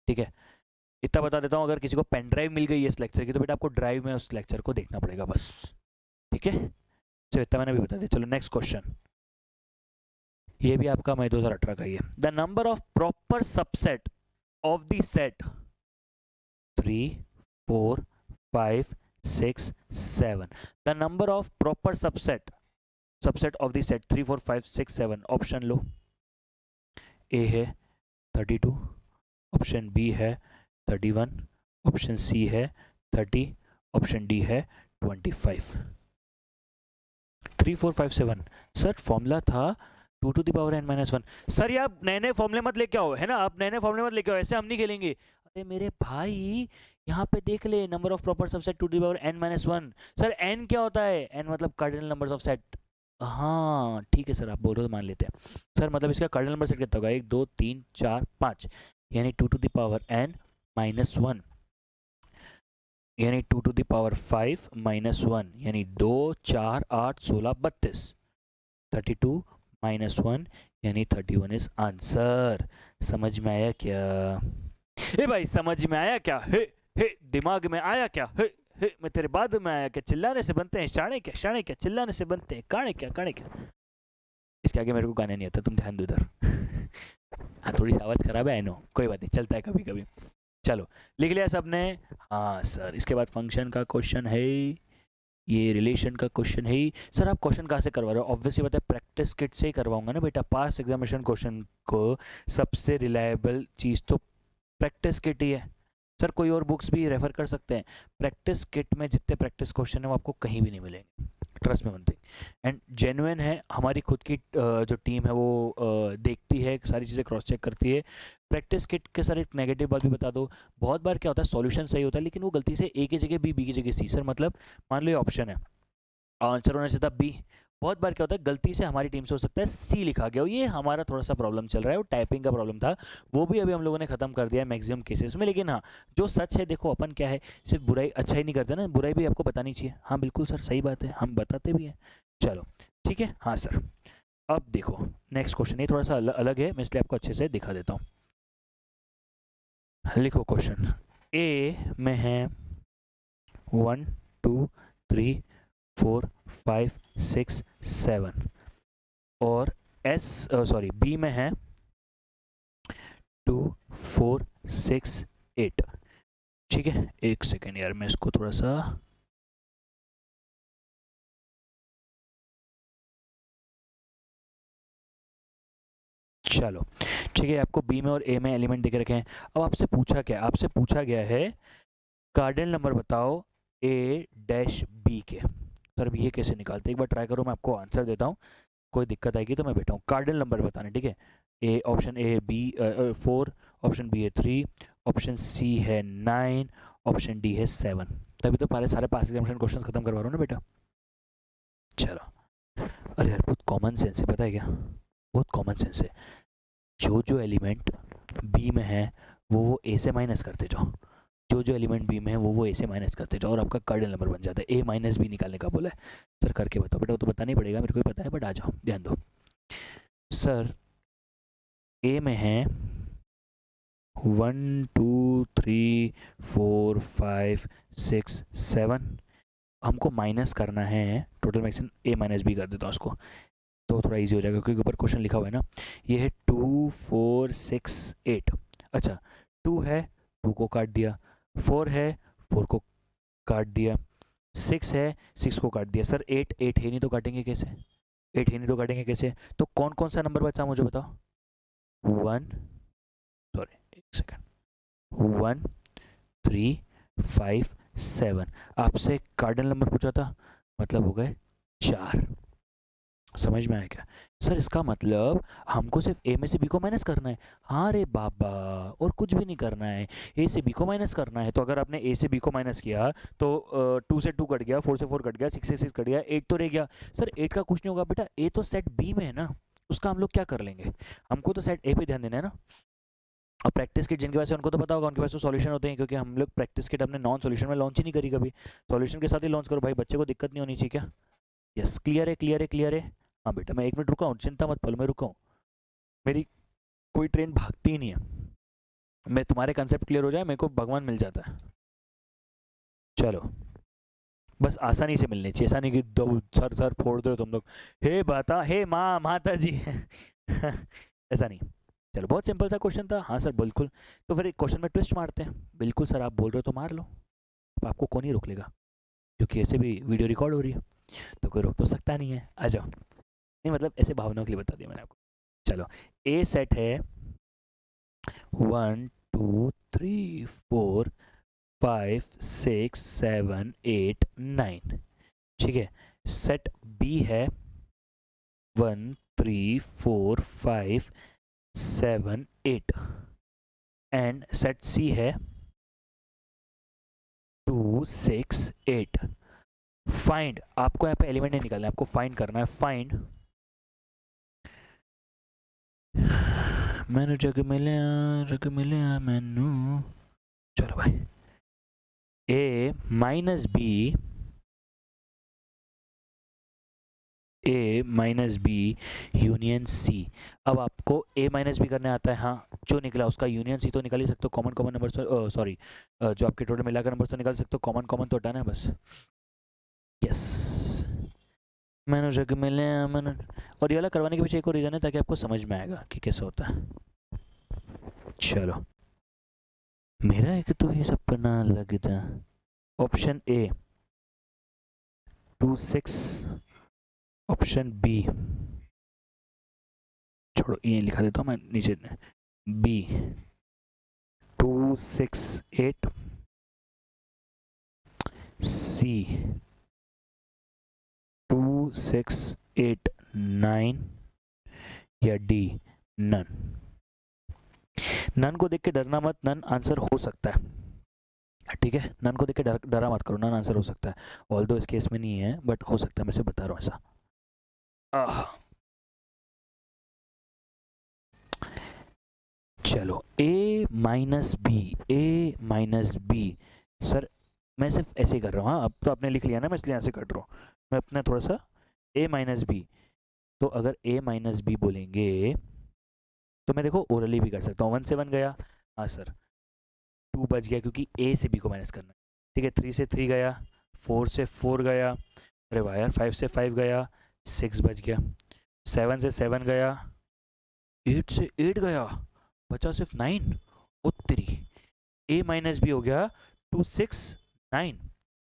ठीक है। इतना बता देता हूँ, अगर किसी को पेन ड्राइव मिल गई है इस लेक्चर की, तो बेटा आपको ड्राइव में उस लेक्चर को देखना पड़ेगा बस, ठीक है। चलो इतना मैंने भी बता दिया। चलो नेक्स्ट क्वेश्चन, ये भी आपका मई 2018 का ही है। The number of proper subset of the set 3, 4, 5, 6, 7। The number of proper subset of the set 3, 4, 5, 6, 7। Option लो, ए है 32, ऑप्शन बी है 31, ऑप्शन सी है 30, ऑप्शन डी है 25। 3, 4, 5, 7। सर फॉर्मूला था 2 to the power n minus 1। Sir ये आप नए नए फॉर्मूले मत लेके आओ, है ना, आप नए नए फॉर्मूले मत लेके आओ, ऐसे हम नहीं खेलेंगे। अरे मेरे भाई, यहाँ पे देख ले, number of proper subset 2 to the power n minus 1। Sir n क्या होता है? n मतलब कार्डिनल नंबर्स ऑफ सेट, हाँ ठीक है सर, आप बोल रहे हो तो मान लेते हैं। सर मतलब इसका कार्डिनल नंबर सेट कितना होगा, 1 2 3 4 5, यानी 2 to the power n minus 1, यानी 2 टू द पावर 5 माइनस 1, यानी 2 4 8 16 32, 32 माइनस 1 यानी 31 इज आंसर। समझ में आया क्या? ए भाई समझ में आया क्या? हे दिमाग में आया क्या? हे मैं तेरे बाद में आया क्या? चिल्लाने से बनते हैं शाणे क्या, शाणे क्या, चिल्लाने से बनते हैं काणे क्या, काणे क्या। इसके आगे मेरे को गाना नहीं आता, तुम ध्यान दो इधर। हाँ थोड़ी सी आवाज़ खराब है, आई नो, कोई बात नहीं, चलता है कभी कभी। चलो लिख लिया सबने? हाँ सर, इसके बाद फंक्शन का क्वेश्चन है, ये रिलेशन का क्वेश्चन है ही। सर आप क्वेश्चन कहाँ से करवा रहे हो? ऑब्वियसली पता है प्रैक्टिस किट से ही करवाऊंगा ना बेटा। पास एग्जामिनेशन क्वेश्चन को सबसे रिलायबल चीज़ तो प्रैक्टिस किट ही है। सर कोई और बुक्स भी रेफर कर सकते हैं, प्रैक्टिस किट में जितने प्रैक्टिस क्वेश्चन है वो आपको कहीं भी नहीं मिलेंगे, ट्रस्ट में वन थिंग। एंड जेन्युइन है, हमारी खुद की जो टीम है वो देखती है, सारी चीज़ें क्रॉस चेक करती है। प्रैक्टिस किट के सर एक नेगेटिव बात भी बता दो, बहुत बार क्या होता है सॉल्यूशन सही होता है लेकिन वो गलती से ए की जगह बी, बी की जगह सी। सर मतलब मान लो ये ऑप्शन है, आंसर होना चाहिए था बी, बहुत बार क्या होता है गलती से हमारी टीम से हो सकता है सी लिखा गया हो। ये हमारा थोड़ा सा प्रॉब्लम चल रहा है, वो टाइपिंग का प्रॉब्लम था, वो भी अभी हम लोगों ने खत्म कर दिया है मैक्सिमम केसेस में। लेकिन हाँ जो सच है, देखो अपन क्या है, सिर्फ बुराई अच्छा ही नहीं करते ना, बुराई भी आपको बतानी चाहिए। हाँ बिल्कुल सर, सही बात है, हम बताते भी हैं। चलो ठीक है, हाँ सर। अब देखो नेक्स्ट क्वेश्चन, ये थोड़ा सा अलग है, मैं इसलिए आपको अच्छे से दिखा देता हूँ। लिखो क्वेश्चन, ए में है 1 2 3 4 5 6 7 और एस सॉरी बी में है 2 4 6 8। ठीक है, एक सेकेंड यार, मैं इसको थोड़ा सा, चलो ठीक है, आपको बी में और ए में एलिमेंट दिख रखे हैं। अब आपसे पूछा क्या, आपसे पूछा गया है कार्डिनल नंबर बताओ ए डैश बी के। सर अब ये कैसे निकालते हैं, एक बार ट्राई करो, मैं आपको आंसर देता हूँ, कोई दिक्कत आएगी तो मैं बैठा हूँ। कार्डिनल नंबर बताने, ठीक है। A option A B 4, option B है 3, ऑप्शन सी है 9, ऑप्शन डी है 7। तभी तो सारे पास एग्जामिनेशन क्वेश्चन खत्म करवा रहा हूँ ना बेटा। चलो, अरे यार बहुत कॉमन सेंस है, पता है क्या, बहुत कॉमन सेंस है। जो जो एलिमेंट बी में है वो ए से माइनस करते जाओ, जो जो एलिमेंट बी में है वो ए से माइनस करते जाओ, और आपका कार्डिनल नंबर बन जाता है। ए माइनस बी निकालने का बोला है सर, करके बताओ बेटा, वो तो बताना ही पड़ेगा, मेरे को भी पता है, बट आ जाओ ध्यान दो। सर ए में है 1 2 3 4 5 6 7, हमको माइनस करना है टोटल मैक्सिमम, ए माइनस बी कर देता हूँ उसको, तो थोड़ा इजी हो जाएगा क्योंकि ऊपर क्वेश्चन लिखा हुआ है ना। ये है 2 4 6 8। अच्छा 2 है, 2 को काट दिया, 4 है, 4 को काट दिया, 6 है, 6 को काट दिया। सर 8 8 है नहीं तो काटेंगे कैसे, 8 है नहीं तो काटेंगे कैसे, तो कौन कौन सा नंबर बचा मुझे बताओ। 1, सॉरी एक सेकेंड, 1 3 5 7, आपसे कार्डिनल नंबर पूछा था, मतलब हो गए 4। समझ में आया क्या? सर इसका मतलब हमको सिर्फ ए में से बी को माइनस करना है। हाँ रे बाबा, और कुछ भी नहीं करना है, ए से बी को माइनस करना है। तो अगर आपने ए से बी को माइनस किया तो 2 से 2 कट गया, 4 से 4 कट गया, 6 से 6 कट गया, 8 तो रह गया। सर 8 का कुछ नहीं होगा बेटा, ए तो सेट बी में है ना, उसका हम लोग क्या कर लेंगे, हमको तो सेट ए पे ध्यान देना है ना। और प्रैक्टिस किट जिनके पास है उनको तो पता होगा, उनके पास तो सॉल्यूशन होते हैं, क्योंकि हम लोग प्रैक्टिस किट अपने नॉन सॉल्यूशन में लॉन्च ही नहीं करी कभी, सॉल्यूशन के साथ ही लॉन्च करो भाई, बच्चे को दिक्कत नहीं होनी चाहिए क्या। यस क्लियर है, क्लियर है, क्लियर है। हाँ बेटा मैं 1 मिनट रुका हूँ, चिंता मत पल, मैं रुका हूँ, मेरी कोई ट्रेन भागती ही नहीं है, मैं तुम्हारे कंसेप्ट क्लियर हो जाए मेरे को भगवान मिल जाता है। चलो बस आसानी से मिलनी चाहिए, ऐसा नहीं कि दो सर सर फोड़ दो तुम लोग, हे बता, हे माँ माता जी। ऐसा नहीं। चलो बहुत सिंपल सा क्वेश्चन था, हाँ सर बिल्कुल। तो फिर एक क्वेश्चन में ट्विस्ट मारते हैं, बिल्कुल सर आप बोल रहे हो तो मार लो, अब आपको कौन ही रोक लेगा, क्योंकि ऐसे भी वीडियो रिकॉर्ड हो रही है तो कोई रोक तो सकता नहीं है, आ जाओ। नहीं मतलब ऐसे भावनाओं के लिए बता दिया मैंने आपको। चलो ए सेट है 1 2 3 4 5 6 7 8 9। ठीक है, सेट बी है 1 3 4 5 7 8 एंड सेट सी है 2 6 8। फाइंड, आपको यहाँ पे एलिमेंट नहीं निकालना है, आपको फाइंड करना है। फाइंड मैनू जग मिले मैनू, चलो भाई, ए माइनस बी यूनियन सी। अब आपको ए माइनस बी करने आता है, हाँ, जो निकला उसका यूनियन सी तो निकाल ही सकते हो, कॉमन कॉमन नंबर, सॉरी जो आपके टोटल मिलाकर नंबर तो निकाल सकते हो, कॉमन कॉमन तो हटाना है बस। यस, मैंने जग मिले मैंने, और ये वाला करवाने के पीछे एक और रीज़न है ताकि आपको समझ में आएगा कि कैसे होता है। चलो, मेरा एक तो ही सपना लगता, ऑप्शन ए 26, ऑप्शन बी, छोड़ो ये लिखा देता हूँ मैं नीचे, बी 268, सी 2689 या डी नन। नन को देख के डरना मत, नन आंसर हो सकता है, ठीक है, नन को देख के डरा मत करो, नन आंसर हो सकता है, ऑल्दो इस केस में नहीं है बट हो सकता है, मैं से बता रहा हूँ ऐसा। चलो, ए माइनस बी, सर मैं सिर्फ ऐसे ही कर रहा हूँ, हाँ, अब तो आपने लिख लिया ना, मैं इसलिए ऐसे कर रहा हूँ, मैं अपना थोड़ा सा ए माइनस बी, तो अगर ए माइनस बी बोलेंगे तो मैं देखो ओरली भी कर सकता हूँ। 1 से 1 गया, हाँ सर, 2 बच गया क्योंकि ए से बी को माइनस करना है, ठीक है, 3 से 3 गया, 4 से 4 गया, अरे वाह यार, 5 से 5 गया, 6 बच गया, 7 से 7 गया, 8 से 8 गया, बचा सिर्फ 9, उत्तरी ए माइनस बी हो गया 269।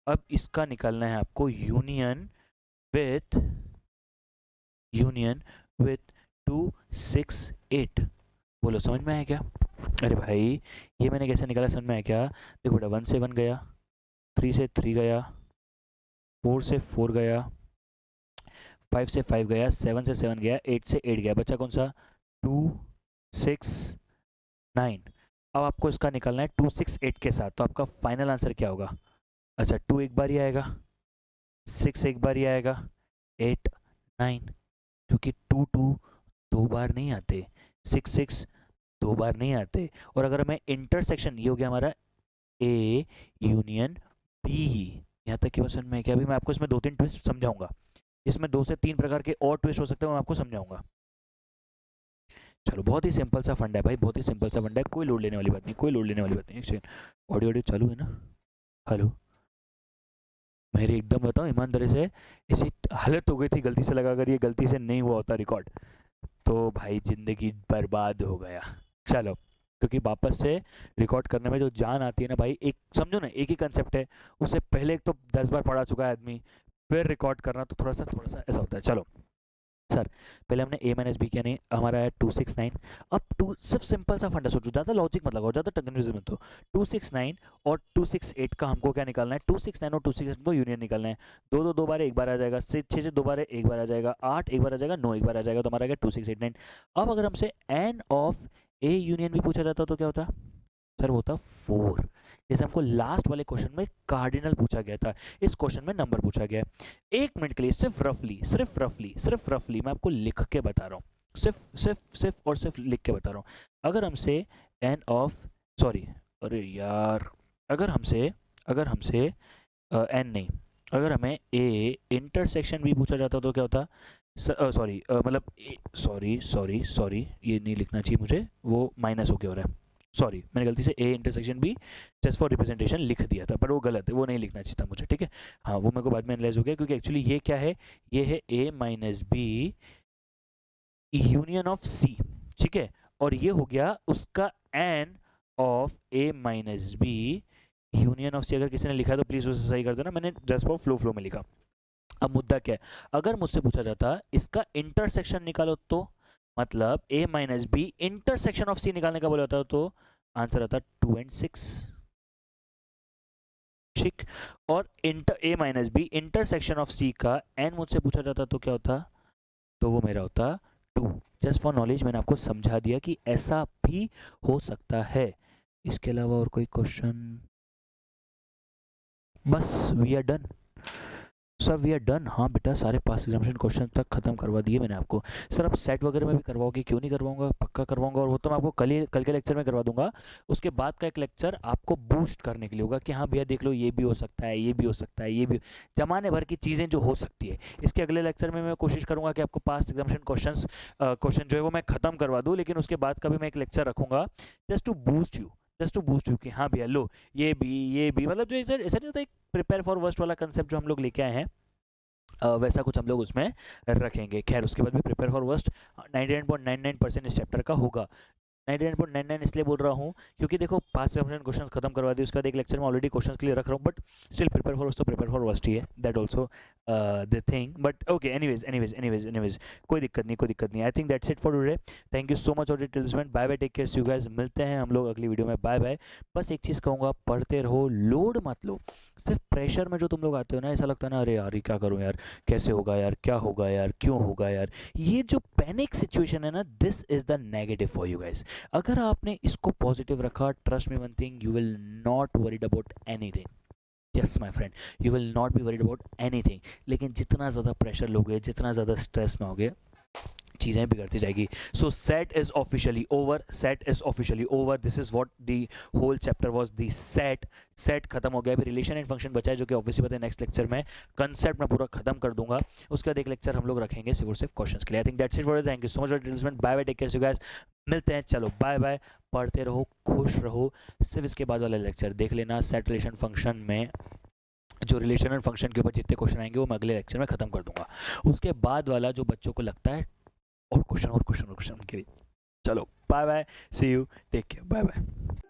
अब इसका निकालना है आपको यूनियन विथ 268। बोलो समझ में आया क्या? अरे भाई ये मैंने कैसे निकाला, समझ में आया क्या? देखो बेटा, 1 से 1 गया, 3 से 3 गया, 4 से 4 गया, 5 से 5 गया, 7 से 7 गया, 8 से 8 गया, बचा कौन सा? 269। अब आपको इसका निकालना है 268 के साथ, तो आपका फाइनल आंसर क्या होगा? अच्छा, 2 एक बार ही आएगा, 6 एक बार ही आएगा, 8 9, क्योंकि 2 2 दो बार नहीं आते, 6 6 दो बार नहीं आते। और अगर हमें इंटरसेक्शन, ये हो गया हमारा ए यूनियन बी, यहाँ तक की बात समझ में क्या? अभी मैं आपको इसमें 2-3 ट्विस्ट समझाऊंगा, इसमें 2 से 3 प्रकार के और ट्विस्ट हो सकते हैं, मैं आपको समझाऊंगा। चलो, बहुत ही सिंपल सा फंडा है भाई, बहुत ही सिंपल सा फंडा है, कोई लोड लेने वाली बात नहीं, कोई लोड लेने वाली बात नहीं। एक सेकंड, ऑडियो ऑडियो चालू है ना? हेलो, मेरी एकदम बताओ ईमानदारी से, ऐसी हालत हो गई थी गलती से लगा, अगर ये गलती से नहीं हुआ होता रिकॉर्ड तो भाई जिंदगी बर्बाद हो गया। चलो, क्योंकि वापस से रिकॉर्ड करने में जो जान आती है ना भाई, एक समझो ना, एक ही कंसेप्ट है, उससे पहले एक तो 10 बार पढ़ा चुका है आदमी, फिर रिकॉर्ड करना तो थोड़ा सा ऐसा होता है। चलो सर, पहले हमने ए माइनस बी किया, नहीं हमारा है 269। अब टू सिर्फ सिंपल सा फंडा सोचो, ज़्यादा लॉजिक मत लगाओ, ज़्यादा कंफ्यूजन मत हो। 269 और 268 का हमको क्या निकालना है? 269 और 268 को यूनियन निकालना है। 2 2 दो बार एक बार आ जाएगा, 6 से 2 बार एक बार आ जाएगा, 8 एक बार आ जाएगा, 9 एक बार आ जाएगा, तो हमारा क्या 2689। अब अगर हमसे एन ऑफ ए यूनियन भी पूछा जाता तो क्या होता सर? वो होता 4, जैसे हमको लास्ट वाले क्वेश्चन में कार्डिनल पूछा गया था, इस क्वेश्चन में नंबर पूछा गया है। एक मिनट के लिए सिर्फ रफली मैं आपको लिख के बता रहा हूँ, सिर्फ लिख के बता रहा हूँ। अगर हमसे एन ऑफ, सॉरी, अरे यार, अगर हमसे एन नहीं, अगर हमें ए इंटरसेक्शन भी पूछा जाता तो क्या होता? सॉरी, मतलब सॉरी, ये नहीं लिखना चाहिए मुझे, वो माइनस हो गया हो रहा है, सॉरी, मैंने गलती से ए intersection be just for representation लिख दिया था, पर वो गलत है, वो नहीं लिखना चाहिए था मुझे, ठीक है। हाँ, वो मेरे को बाद में एनालाइज हो गया, क्योंकि एक्चुअली ये क्या है, ये है A minus B union of C, ठीक है, और ये हो गया उसका n of A minus B union of C. अगर किसी ने लिखा तो प्लीज उसे सही कर देना, मैंने जस्ट फॉर फ्लो में लिखा। अब मुद्दा क्या है, अगर मुझसे पूछा जाता इसका इंटरसेक्शन निकालो, तो मतलब a minus B intersection of c निकालने का बोला होता तो आंसर आता 2 और 6, ठीक। और a minus B intersection of c का n मुझसे पूछा जाता तो क्या होता? तो वो मेरा होता 2। जस्ट फॉर नॉलेज मैंने आपको समझा दिया कि ऐसा भी हो सकता है। इसके अलावा और कोई क्वेश्चन? बस we are done. Sir we are done. हाँ बेटा, सारे पास एग्जामिनेशन क्वेश्चन तक खत्म करवा दिए मैंने आपको। सर आप सेट वगैरह में भी करवाओगे? क्यों नहीं करवाऊंगा, पक्का करवाऊंगा, और वो तो मैं आपको कल के लेक्चर में करवा दूंगा। उसके बाद का एक लेक्चर आपको बूस्ट करने के लिए होगा कि हाँ भैया देख लो, ये भी हो सकता है, ये भी हो सकता है, ये भी, जमाने भर की चीज़ें जो हो सकती है। इसके अगले लेक्चर में मैं कोशिश करूंगा कि आपको पास एग्जामिनेशन क्वेश्चन जो है वो मैं खत्म करवा दूँ, लेकिन उसके बाद का भी मैं एक लेक्चर रखूंगा जस्ट टू बूस्ट यू कि हाँ भैया लो, ये भी मतलब जो ऐसा ऐसा नहीं होता, एक प्रिपेयर फॉर वर्स्ट वाला कंसेप्ट जो हम लोग लेके आए हैं, वैसा कुछ हम लोग उसमें रखेंगे। खैर उसके बाद भी प्रिपेयर फॉर वर्स्ट 99.99% इस चैप्टर का होगा। 99.99 इसलिए बोल रहा हूँ क्योंकि देखो 5 क्वेश्चन खत्म करवा दिए, उसके बाद एक लेक्चर में ऑलरेडी क्वेश्चन के लिए रख रहा हूँ, बट स्टिल प्रिपेयर फॉर तो प्रिपेयर फॉर वर्स्ट ही है, that also the thing. But okay, anyways कोई दिक्कत नहीं। I think that's it for today. Thank you so much all टिल्समेंट, bye bye, take care, see you guys, मिलते हैं हम लोग अगली वीडियो में, बाय बाय। बस एक चीज़ कहूँगा, पढ़ते रहो, लोड मत लो। सिर्फ प्रेशर में जो तुम लोग आते हो ना, ऐसा लगता है ना, अरे यार ये क्या करूँ यार, कैसे होगा यार, क्या होगा यार, क्यों होगा यार, ये जो पैनिक सिचुएशन है ना, this is the negative for you guys. अगर आपने इसको पॉजिटिव रखा, trust me one thing, you will not worried about anything. Yes my friend, you will not be worried about anything. लेकिन जितना ज़्यादा प्रेशर लोगे, जितना ज़्यादा स्ट्रेस में होगे, चीज़ें बिगड़ती जाएगी। So set is officially over, this is what the whole chapter was, the set खत्म हो गया। अभी रिलेशन एंड फंक्शन बचा है, जो कि ऑब्वियसली पता है नेक्स्ट लेक्चर में कंसेप्ट में पूरा खत्म कर दूंगा। उसके बाद एक लेक्चर हम लोग रखेंगे सिर्फ क्वेश्चंस के लिए। I think that's it for, thank you so much for engagement, bye bye, take care, guys, मिलते हैं, चलो बाय बाय, पढ़ते रहो, खुश रहो। सिर्फ इसके बाद वाला लेक्चर देख लेना, सेट रिलेशन फंक्शन में जो रिलेशन एंड फंक्शन के ऊपर जितने क्वेश्चन आएंगे वो मैं अगले लेक्चर में खत्म कर दूंगा। उसके बाद वाला जो बच्चों को लगता है और क्वेश्चन उनके लिए, चलो bye bye, see you, take care, bye bye.